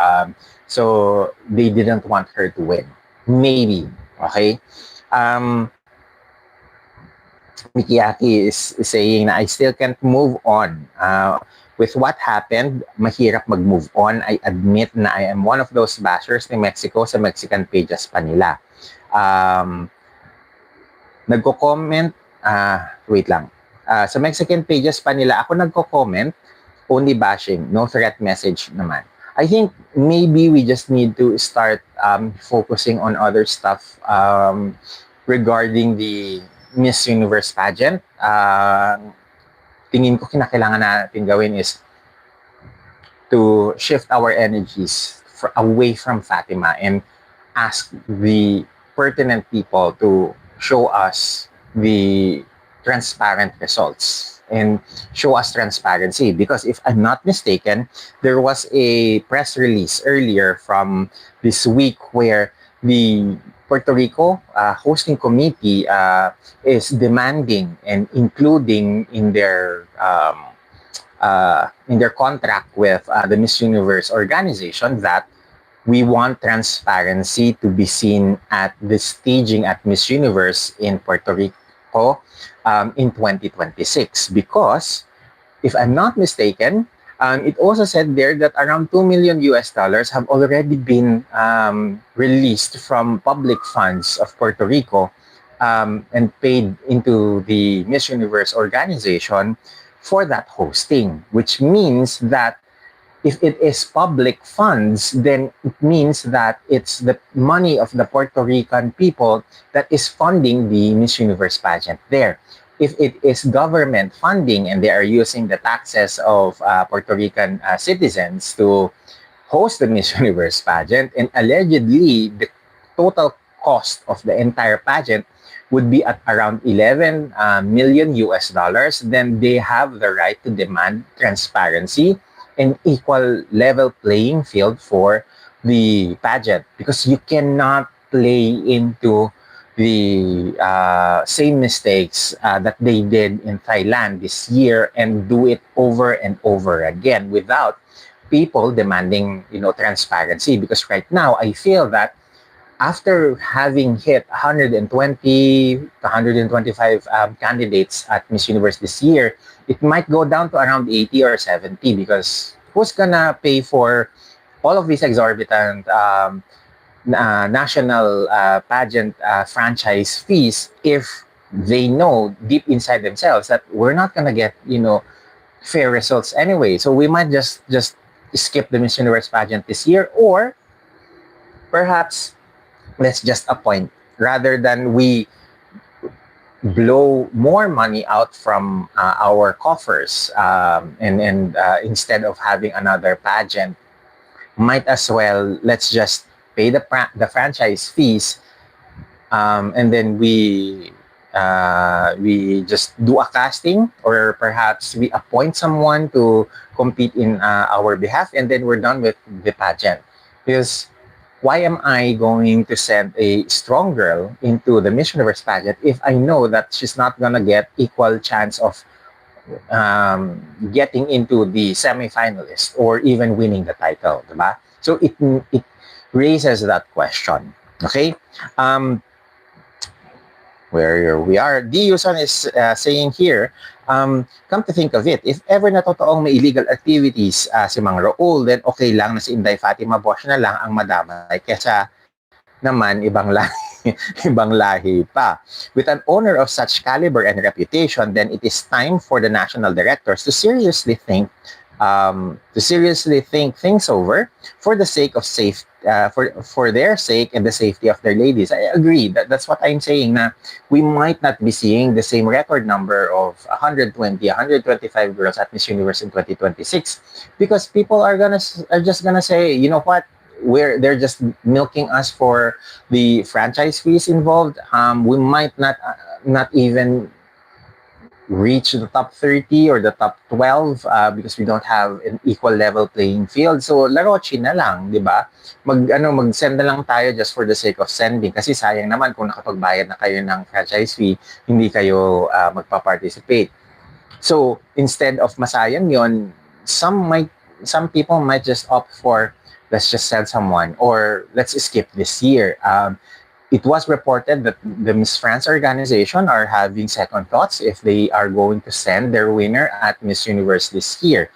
So they didn't want her to win. Maybe, okay? Mikiyaki is saying na I still can't move on. With what happened, mahirap mag-move on. I admit na I am one of those bashers ni Mexico sa Mexican pages pa nila. Nagko-comment, wait lang. Sa Mexican pages pa nila, ako nagko-comment, only bashing, no threat message naman. I think maybe we just need to start focusing on other stuff regarding the Miss Universe pageant. Tingin ko kinakailangan natin gawin is to shift our energies away from Fatima and ask the pertinent people to show us the transparent results and show us transparency. Because if I'm not mistaken, there was a press release earlier from this week where the Puerto Rico hosting committee is demanding and including in their contract with the Miss Universe organization that we want transparency to be seen at the staging at Miss Universe in Puerto Rico in 2026. Because, if I'm not mistaken, it also said there that around $2 million US have already been released from public funds of Puerto Rico and paid into the Miss Universe organization for that hosting, which means that if it is public funds, then it means that it's the money of the Puerto Rican people that is funding the Miss Universe pageant there. If it is government funding and they are using the taxes of Puerto Rican citizens to host the Miss Universe pageant, and allegedly the total cost of the entire pageant would be at around 11 million US dollars, then they have the right to demand transparency and equal level playing field for the pageant, because you cannot play into the same mistakes that they did in Thailand this year and do it over and over again without people demanding, transparency. Because right now, I feel that after having hit 120 to 125 candidates at Miss Universe this year, it might go down to around 80 or 70, because who's gonna pay for all of these exorbitant national pageant franchise fees if they know deep inside themselves that we're not gonna get, fair results anyway. So we might just skip the Miss Universe pageant this year, or perhaps let's just appoint, rather than we blow more money out from our coffers, and instead of having another pageant, might as well let's just pay the franchise fees, and then we just do a casting, or perhaps we appoint someone to compete in our behalf, and then we're done with the pageant. Because why am I going to send a strong girl into the Miss Universe pageant if I know that she's not gonna get equal chance of getting into the semifinalist or even winning the title, diba? So it raises that question. Okay. Where we are, D. Yuson is saying here, come to think of it, if ever na totoong may illegal activities si Mang Raul, then okay lang na si Inday Fatima Bosch na lang ang madamay kesa naman ibang lahi, ibang lahi pa. With an owner of such caliber and reputation, then it is time for the national directors to seriously think things over for the sake of safe, for their sake and the safety of their ladies. I agree. That's what I'm saying. Na we might not be seeing the same record number of 120, 125 girls at Miss Universe in 2026, because people are just gonna say, you know what, they're just milking us for the franchise fees involved. We might not even reach the top 30 or the top 12 because we don't have an equal level playing field. So larochi na lang, 'di ba? Mag-send na lang tayo just for the sake of sending, kasi sayang naman kung nakapagbayad na kayo ng franchise fee, hindi kayo magpa-participate. So instead of masayang 'yon, some people might just opt for, let's just send someone, or let's skip this year. it was reported that the Miss France organization are having second thoughts if they are going to send their winner at Miss Universe this year.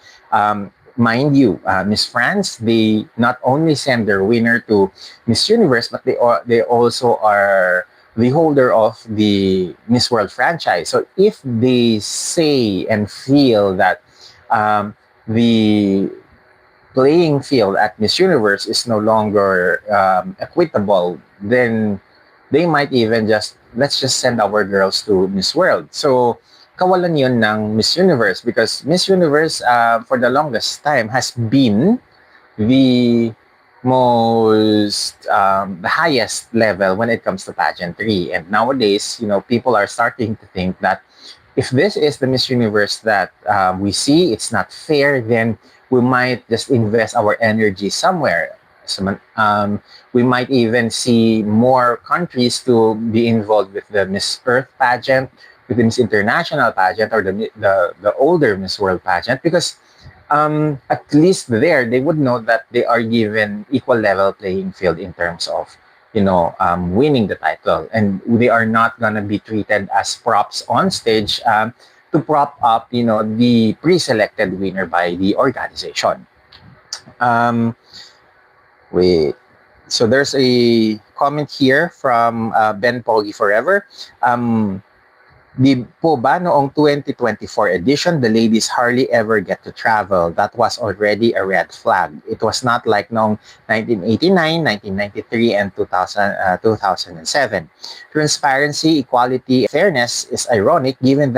Mind you, Miss France, they not only send their winner to Miss Universe, but they also are the holder of the Miss World franchise. So if they say and feel that the playing field at Miss Universe is no longer equitable, then they might even just, let's just send our girls to Miss World. So, kawalan yun ng Miss Universe because Miss Universe, for the longest time, has been the the highest level when it comes to pageantry. And nowadays, people are starting to think that if this is the Miss Universe that we see, it's not fair, then we might just invest our energy somewhere. So, we might even see more countries to be involved with the Miss Earth pageant, with the Miss International pageant, or the older Miss World pageant, because at least there they would know that they are given equal level playing field in terms of winning the title, and they are not gonna be treated as props on stage to prop up the pre-selected winner by the organization. um, Wait, so there's a comment here from Ben Pogi Forever. Di po ba noong 2024 edition, the ladies hardly ever get to travel? That was already a red flag. It was not like noong 1989, 1993, and 2007. Transparency, equality, and fairness is ironic given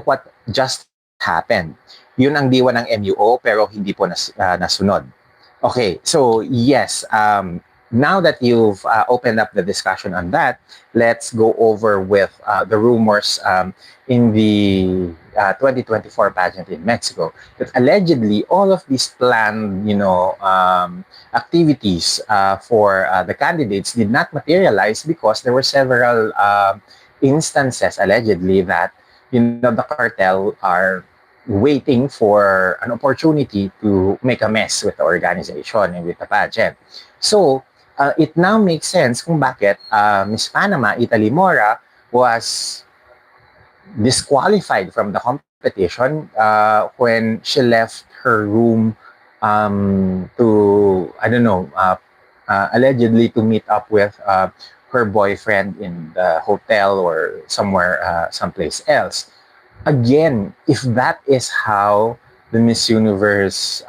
what just happened. Yun ang diwa ng MUO pero hindi po nasunod. Okay, so yes, now that you've opened up the discussion on that, let's go over with the rumors in the 2024 pageant in Mexico. That allegedly all of these planned, activities for the candidates did not materialize because there were several instances allegedly that the cartel are waiting for an opportunity to make a mess with the organization and with the pageant. So, it now makes sense kung bakit Miss Panama, Italy Mora, was disqualified from the competition when she left her room to, I don't know, allegedly to meet up with her boyfriend in the hotel or someplace else. Again, if that is how the Miss Universe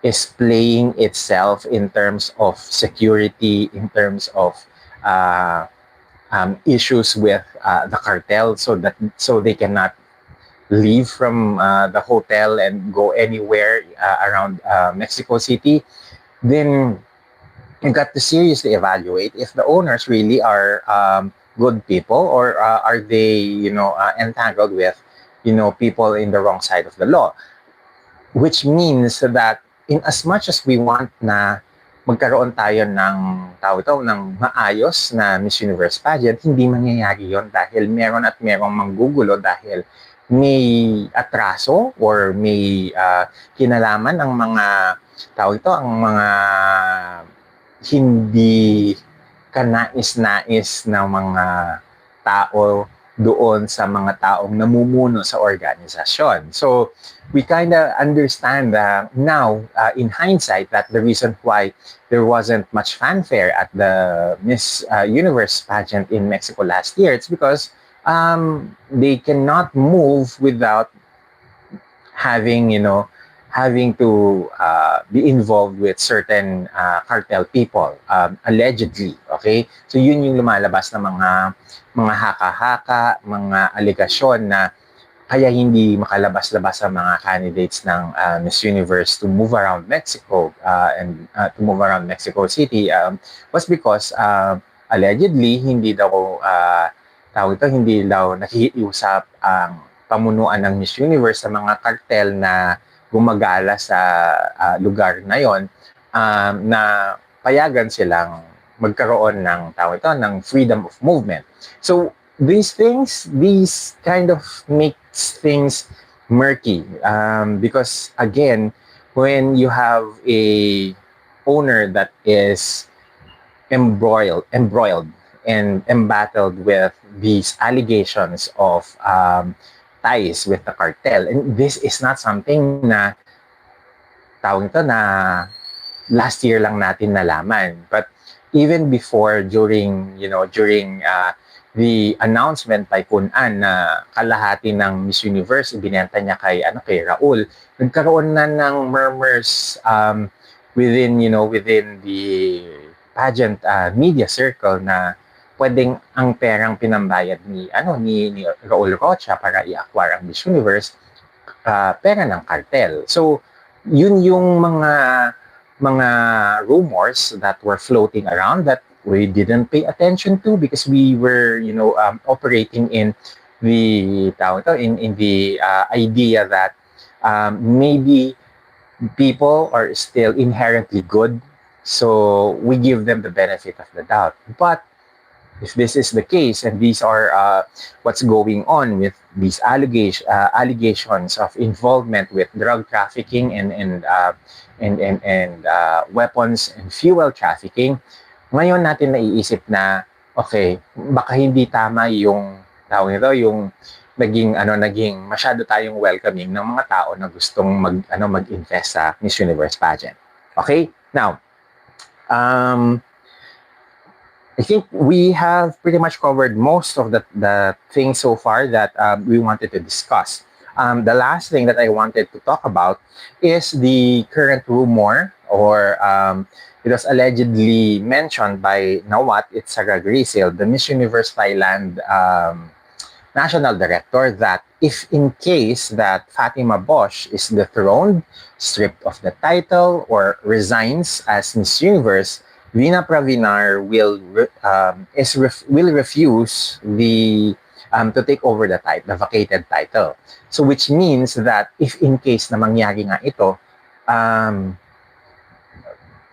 is playing itself in terms of security, in terms of issues with the cartel, so they cannot leave from the hotel and go anywhere around Mexico City, then you got to seriously evaluate if the owners really are good people, or are they entangled with people in the wrong side of the law, which means that in as much as we want na magkaroon tayo ng maayos na Miss Universe pageant, hindi mangyayari yon dahil meron at merong manggugulo dahil may atraso or may kinalaman ang mga ang mga hindi kanais-nais ng mga tao doon sa mga taong namumuno sa organisasyon. So, we kind of understand now, in hindsight, that the reason why there wasn't much fanfare at the Miss Universe pageant in Mexico last year, it's because they cannot move without having, having to be involved with certain cartel people, allegedly. Okay? So, yun yung lumalabas na mga haka-haka, mga aligasyon na kaya hindi makalabas-labas ang mga candidates ng Miss Universe to move around Mexico and to move around Mexico City was because allegedly hindi daw hindi daw nakikiusap ang pamunuan ng Miss Universe sa mga cartel na gumagala sa lugar na yon, na payagan silang magkaroon ng ng freedom of movement. So these kind of makes things murky, because again, when you have a owner that is embroiled and embattled with these allegations of ties with the cartel. And this is not something na tawag ito na last year lang natin nalaman. But even before, during the announcement by Kun An na kalahati ng Miss Universe ibinenta niya kay Raul, nagkaroon na ng murmurs within the pageant media circle na pwedeng ang perang pinambayad ni Raul Rocha para i-acquire ang Miss Universe pera ng cartel. So yun yung mga rumors that were floating around that we didn't pay attention to because we were operating in the in the idea that maybe people are still inherently good, so we give them the benefit of the doubt. But if this is the case and these are what's going on with these allegations of involvement with drug trafficking and weapons and fuel trafficking, ngayon natin naiisip na okay, baka hindi tama yung yung naging masyado tayong welcoming ng mga tao na gustong mag-invest sa Miss Universe pageant. Okay? Now, I think we have pretty much covered most of the things so far that we wanted to discuss. The last thing that I wanted to talk about is the current rumor, or it was allegedly mentioned by Nawat Itzharagricil, the Miss Universe Thailand national director, that if in case that Fatima Bosch is dethroned, stripped of the title, or resigns as Miss Universe, Vina Pravinar will refuse to take over the vacated title. So which means that if in case na mangyari nga ito,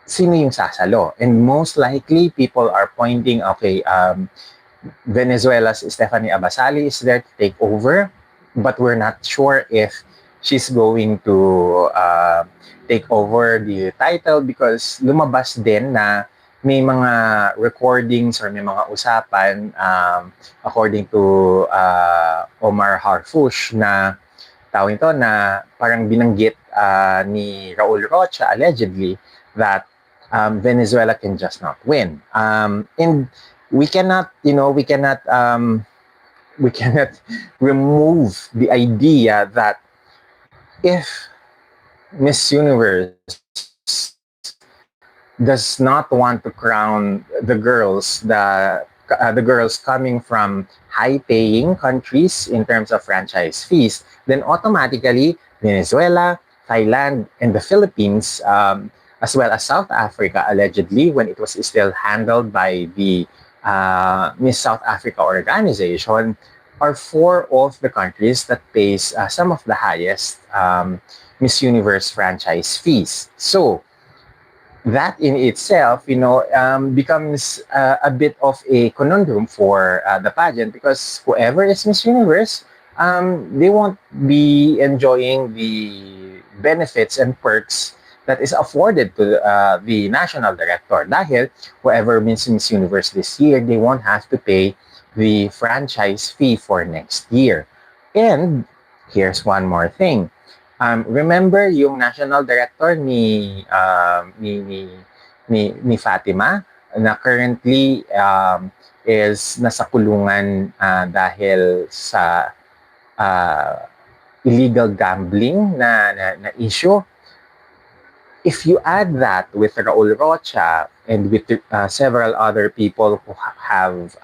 sino yung sasalo? And most likely people are pointing, okay, Venezuela's Stephanie Abasali is there to take over, but we're not sure if she's going to take over the title because lumabas din na may mga recordings or may mga usapan according to Omar Harfush na na parang binanggit ni Raul Rocha allegedly that Venezuela can just not win. And we cannot remove the idea that if Miss Universe does not want to crown the girls coming from high-paying countries in terms of franchise fees, then automatically Venezuela, Thailand, and the Philippines, as well as South Africa, allegedly, when it was still handled by the Miss South Africa organization, are four of the countries that pays some of the highest Miss Universe franchise fees. So that in itself, becomes a bit of a conundrum for the pageant, because whoever is Miss Universe, they won't be enjoying the benefits and perks that is afforded to the national director. Dahil whoever wins Miss Universe this year, they won't have to pay the franchise fee for next year. And here's one more thing. Remember yung national director ni Fatima na currently is nasa kulungan dahil sa illegal gambling na issue. If you add that with Raul Rocha and with several other people who have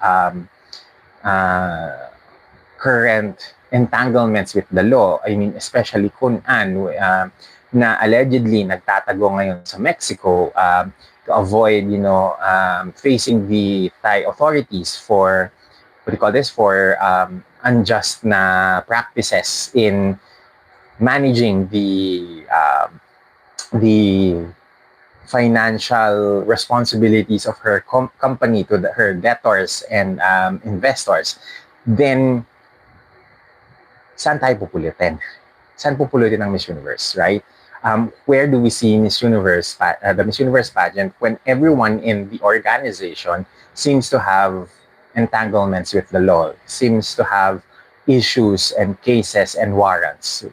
current entanglements with the law, I mean, especially Kun An, na allegedly nagtatago ngayon sa Mexico to avoid, facing the Thai authorities for, for unjust na practices in managing the financial responsibilities of her company to her debtors and investors, then saan tayo pupulitin? Saan pupulitin ng Miss Universe, right? where do we see the Miss Universe pageant when everyone in the organization seems to have entanglements with the law, seems to have issues and cases and warrants.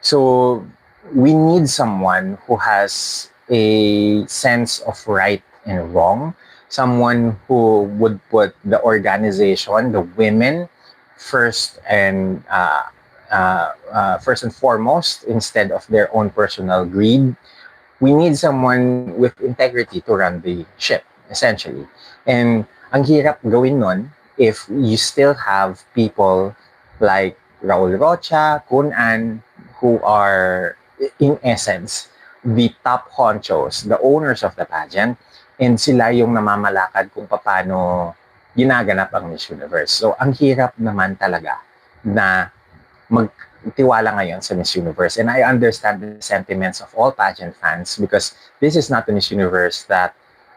So we need someone who has a sense of right and wrong, someone who would put the organization, the women, first and first and foremost instead of their own personal greed. We need someone with integrity to run the ship, essentially. And ang hirap gawin nun if you still have people like Raul Rocha, Kunan, who are, in essence, the top honchos, the owners of the pageant, and sila yung namamalakad kung paano ginaganap ang Miss Universe. So, ang hirap naman talaga na magtiwala ngayon sa Miss Universe. And I understand the sentiments of all pageant fans because this is not the Miss Universe that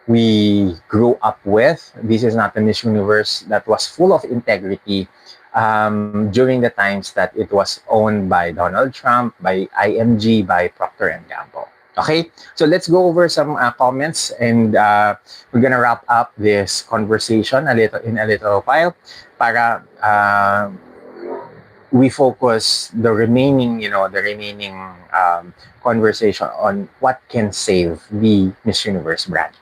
we grew up with. This is not the Miss Universe that was full of integrity during the times that it was owned by Donald Trump, by IMG, by Procter and Gamble. Okay, so let's go over some comments, and we're gonna wrap up this conversation in a little while para we focus the remaining conversation on what can save the Miss Universe brand.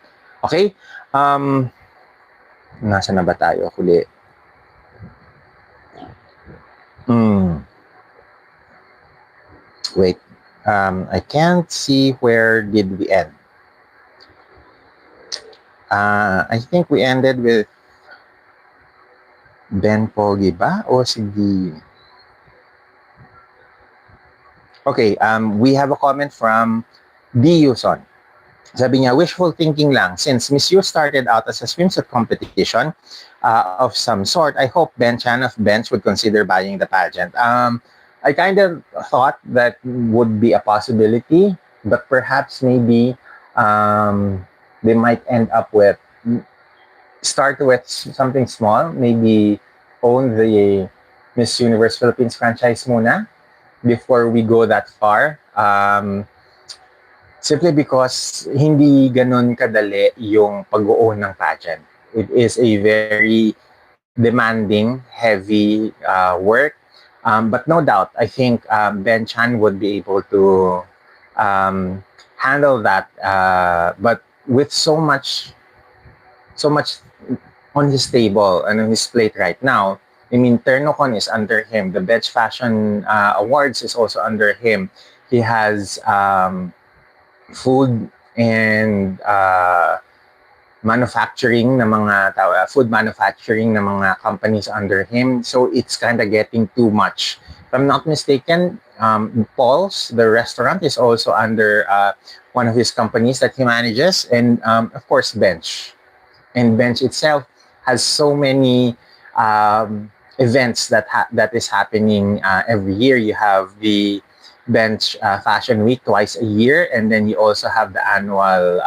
Okay? Nasa na ba tayo huli? Wait. I can't see where did we end. I think we ended with Ben Pogi ba o si D? Okay, we have a comment from D. Yuson. Sabi niya, wishful thinking lang. Since Miss U started out as a swimsuit competition of some sort, I hope Ben Chan of Bench would consider buying the pageant. I kind of thought that would be a possibility, but perhaps maybe they might end up with, start with something small, maybe own the Miss Universe Philippines franchise muna before we go that far. Simply because hindi ganun kadali yung pag-own ng pageant. It is a very demanding, heavy work. But no doubt, I think Ben Chan would be able to handle that. But with so much on his table and on his plate right now, I mean, Ternocon is under him. The Best Fashion Awards is also under him. He has food and manufacturing ng mga food manufacturing ng mga companies under him. So it's kind of getting too much. If I'm not mistaken, Paul's, the restaurant, is also under one of his companies that he manages, and of course Bench. And Bench itself has so many events that is happening every year. You have the Bench Fashion Week twice a year, and then you also have the annual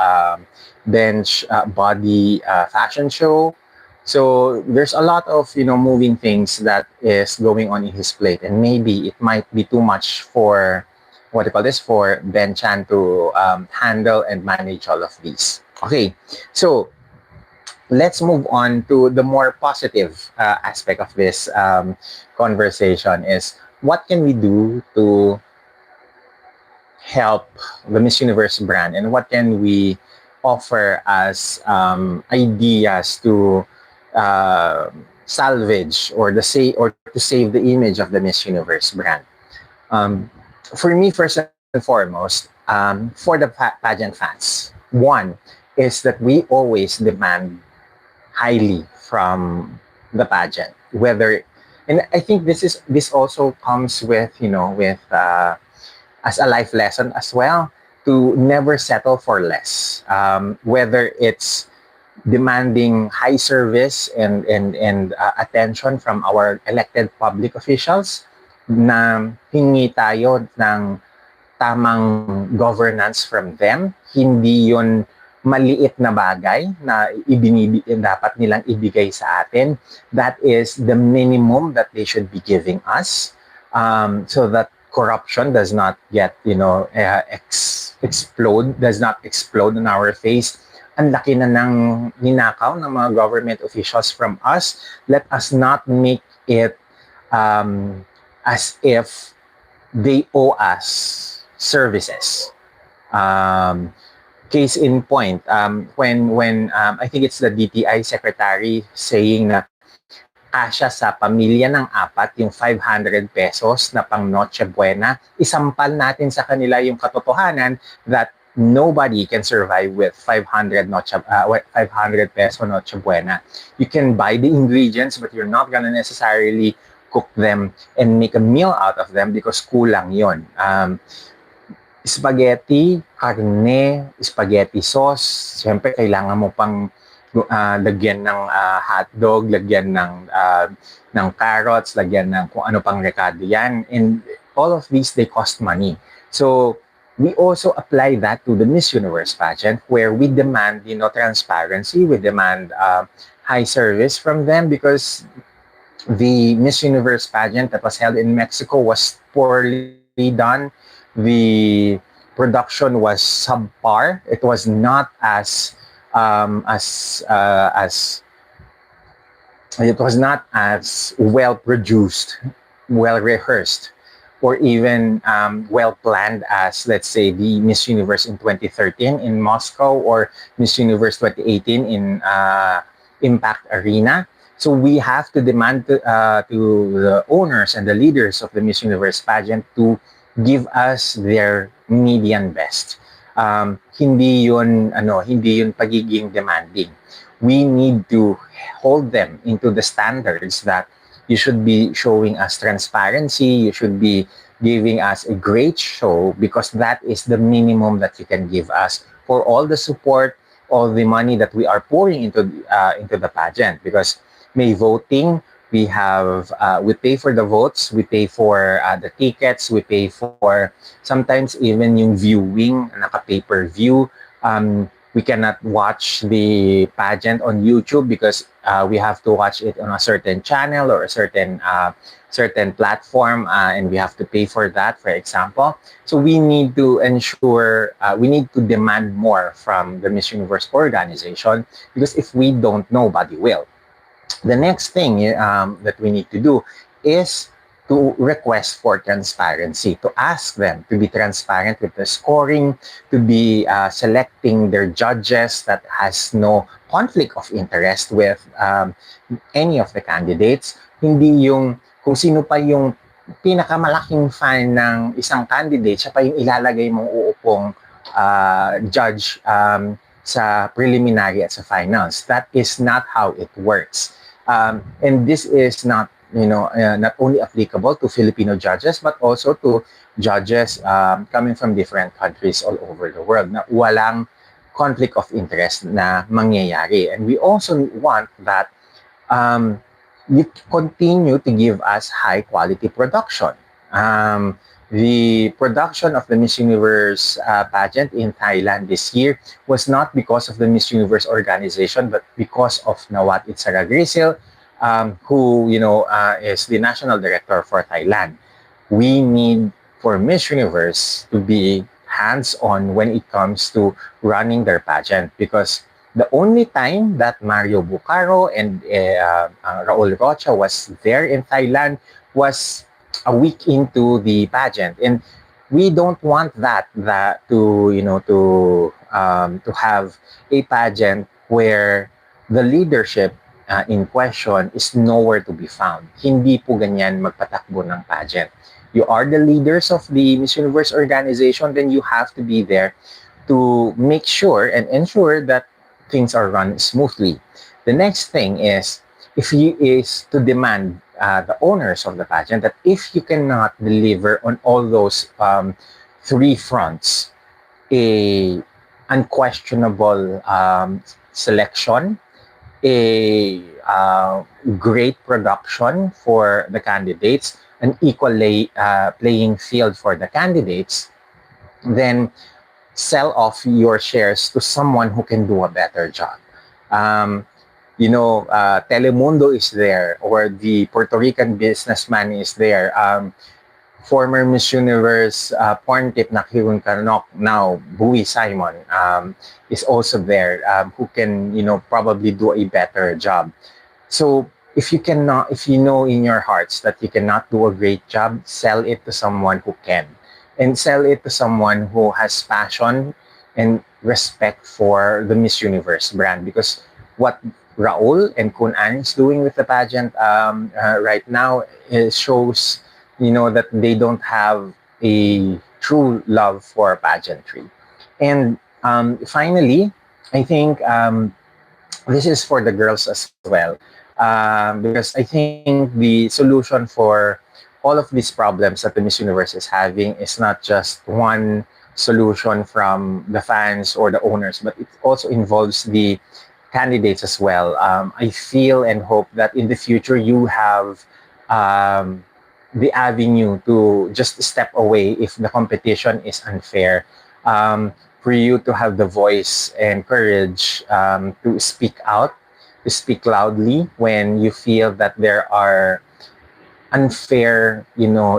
Bench Body Fashion Show. So there's a lot of moving things that is going on in his plate, and maybe it might be too much for for Ben Chan to handle and manage all of these. Okay, so let's move on to the more positive aspect of this conversation. Is what can we do to help the Miss Universe brand, and what can we offer as ideas to salvage or to save the image of the Miss Universe brand. For me, first and foremost, for the pageant fans, one is that we always demand highly from the pageant, and I think this also comes with as a life lesson as well, to never settle for less. Whether it's demanding high service and attention from our elected public officials, na hingi tayo ng tamang governance from them, hindi yun maliit na bagay na dapat nilang ibigay sa atin. That is the minimum that they should be giving us, so that corruption does not yet, does not explode on our face. Ang laki na ng ninakaw ng mga government officials from us. Let us not make it as if they owe us services. Case in point, when I think it's the DTI secretary saying na kasya sa pamilya ng apat yung 500 pesos na pang Noche Buena, isampal natin sa kanila yung katotohanan that nobody can survive with 500 peso Noche Buena. You can buy the ingredients, but you're not gonna necessarily cook them and make a meal out of them because kulang yon. Spaghetti, karne, spaghetti sauce, siyempre kailangan mo pang lagyan ng hotdog, lagyan ng carrots, lagyan ng kung ano pang rekado yan. And all of these, they cost money. So we also apply that to the Miss Universe pageant where we demand, transparency, we demand high service from them because the Miss Universe pageant that was held in Mexico was poorly done. The production was subpar. It was not as it was not as well produced, well rehearsed, or even well planned as, let's say, the Miss Universe in 2013 in Moscow or Miss Universe 2018 in Impact Arena. So we have to demand to the owners and the leaders of the Miss Universe pageant to give us their median best. Hindi yun pagiging demanding. We need to hold them into the standards that you should be showing us transparency, you should be giving us a great show because that is the minimum that you can give us for all the support, all the money that we are pouring into the pageant. Because may voting, we pay for the votes, we pay for the tickets, we pay for sometimes even yung viewing, naka-pay-per-view. We cannot watch the pageant on YouTube because we have to watch it on a certain channel or a certain platform, and we have to pay for that, for example. So we need to ensure, we need to demand more from the Miss Universe organization because if we don't, nobody will. The next thing that we need to do is to request for transparency, to ask them to be transparent with the scoring, to be selecting their judges that has no conflict of interest with any of the candidates. Hindi yung kung sino pa yung pinakamalaking fan ng isang candidate, siya pa yung ilalagay mong uupong judge sa preliminary at sa finals. That is not how it works. And this is not not only applicable to Filipino judges but also to judges coming from different countries all over the world na walang conflict of interest na mangyayari. And we also want that you continue to give us high quality production. The production of the Miss Universe pageant in Thailand this year was not because of the Miss Universe organization, but because of Nawat Itzaragrisil, who is the national director for Thailand. We need for Miss Universe to be hands-on when it comes to running their pageant because the only time that Mario Bucaro and Raul Rocha was there in Thailand was a week into the pageant, and we don't want that to have a pageant where the leadership in question is nowhere to be found. Hindi po ganyan magpatakbo ng pageant. You are the leaders of the Miss Universe organization, then you have to be there to make sure and ensure that things are run smoothly. The next thing is to demand the owners of the pageant that if you cannot deliver on all those three fronts, a unquestionable selection, a great production for the candidates, an equal playing field for the candidates, then sell off your shares to someone who can do a better job. Telemundo is there, or the Puerto Rican businessman is there. former Miss Universe porn tip na Kirun Kanok, now Bui Simon, is also there, who can, probably do a better job. So if you know in your hearts that you cannot do a great job, sell it to someone who can. And sell it to someone who has passion and respect for the Miss Universe brand. Because what Raul and Kun An is doing with the pageant right now shows, that they don't have a true love for pageantry. And finally, I think this is for the girls as well, because I think the solution for all of these problems that the Miss Universe is having is not just one solution from the fans or the owners, but it also involves the candidates as well. I feel and hope that in the future you have um, the avenue to just step away if the competition is unfair. For you to have the voice and courage to speak out, to speak loudly when you feel that there are unfair,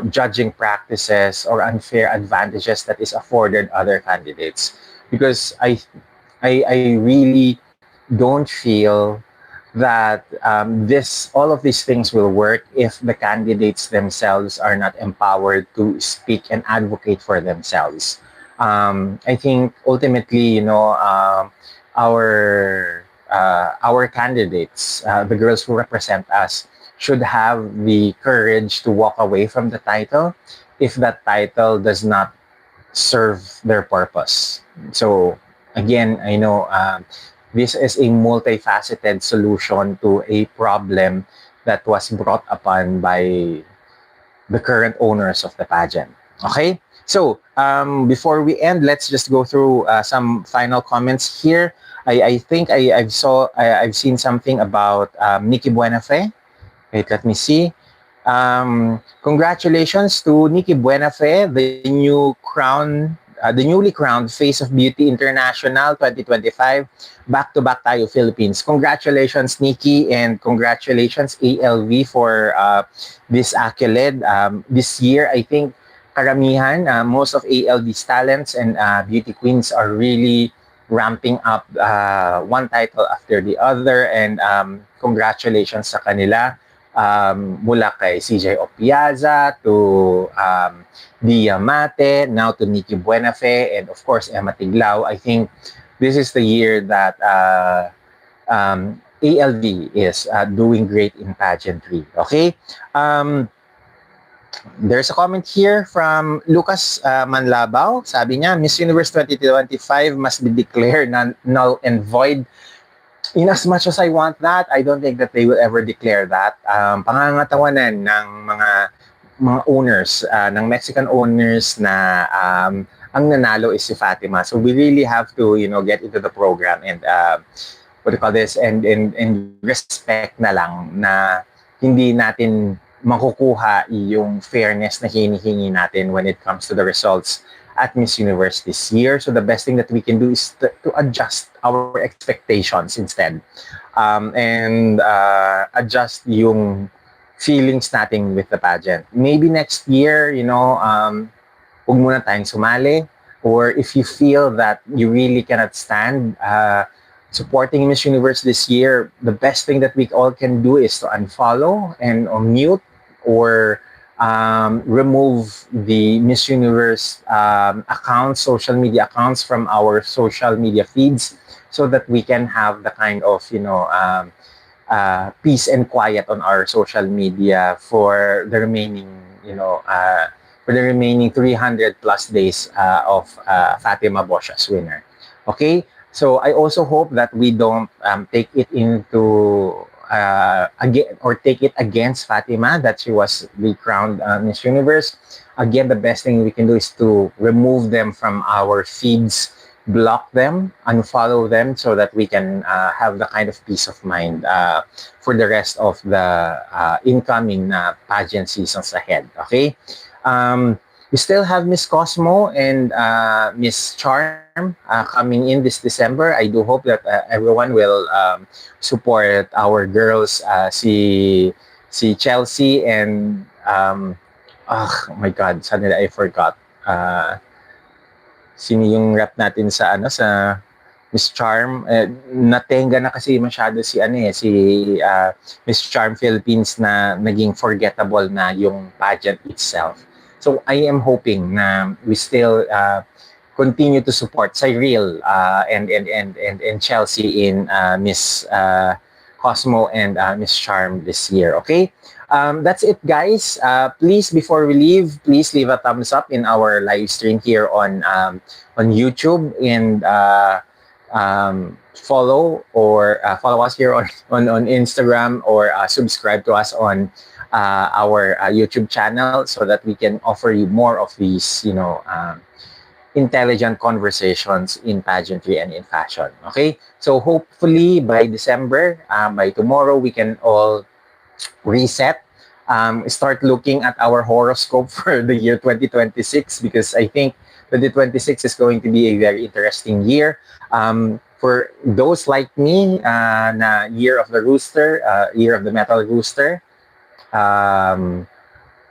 judging practices or unfair advantages that is afforded other candidates. Because I really don't feel that this all of these things will work if the candidates themselves are not empowered to speak and advocate for themselves. I think ultimately, our candidates, the girls who represent us, should have the courage to walk away from the title if that title does not serve their purpose. So again, I know this is a multifaceted solution to a problem that was brought upon by the current owners of the pageant. Okay, so before we end, let's just go through some final comments here. I think I've seen something about Nikki Buenafe. Wait, let me see. Congratulations to Nikki Buenafe, the newly crowned Face of Beauty International 2025. Back to back tayo Philippines. Congratulations, Nikki, and congratulations ALV for this accolade. This year, I think karamihan, most of ALV's talents and beauty queens are really ramping up one title after the other, and congratulations sa kanila. Mula kay CJ Opiaza to Dia Mate, now to Nikki Buenafe, and of course Emma Tiglao. I think this is the year that ALV is doing great in pageantry. Okay. There's a comment here from Lucas Manlabao. Sabi niya, Miss Universe 2025 must be declared null and void. In as much as I want that, I don't think that they will ever declare that. Pangangatawanan ng mga owners, ng Mexican owners na ang nanalo is si Fatima. So we really have to, get into the program and what do you call this, and respect na lang na hindi natin makukuha yung fairness na hinihingi natin when it comes to the results at Miss Universe this year. So the best thing that we can do is to adjust our expectations instead, and adjust yung feelings natin with the pageant. Maybe next year, huwag muna tayong sumali, or if you feel that you really cannot stand supporting Miss Universe this year, the best thing that we all can do is to unfollow and mute or remove the Miss Universe accounts, social media accounts from our social media feeds, so that we can have the kind of peace and quiet on our social media for the remaining 300 plus days of Fatima Bosha's winner. Okay, so I also hope that we don't take it into again, or take it against Fatima that she was the crowned Miss Universe. Again, the best thing we can do is to remove them from our feeds, block them, unfollow them, so that we can have the kind of peace of mind for the rest of the incoming pageant seasons ahead. Okay. We still have Miss Cosmo and Miss Charm coming in this December. I do hope that everyone will support our girls, si Chelsea and Oh my God, suddenly I forgot. Uh, Sino yung rap natin sa sa Miss Charm? Natenga na kasi masyado si Miss Charm Philippines na naging forgettable na yung pageant itself. So I am hoping na we still continue to support Cyril and Chelsea in Miss Cosmo and Miss Charm this year. Okay, that's it, guys. Please, before we leave, please leave a thumbs up in our live stream here on YouTube and follow us here on Instagram or subscribe to us on our YouTube channel so that we can offer you more of these, intelligent conversations in pageantry and in fashion. Okay, so hopefully by December, by tomorrow, we can all reset, start looking at our horoscope for the year 2026 because I think 2026 is going to be a very interesting year. For those like me, na year of the rooster, year of the metal rooster, um,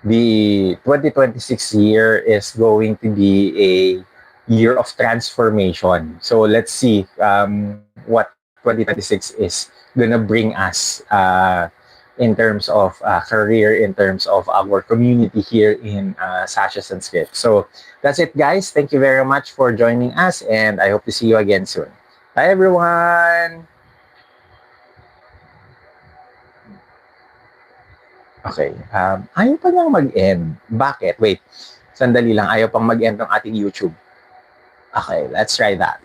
the 2026 year is going to be a year of transformation. So let's see what 2026 is gonna bring us in terms of career, in terms of our community here in Sashes and Scripts. So that's it, guys. Thank you very much for joining us, and I hope to see you again soon. Bye, everyone. Okay. Ayaw pa niyang mag-end. Bakit? Wait. Sandali lang. Ayaw pang mag-end ng ating YouTube. Okay, let's try that.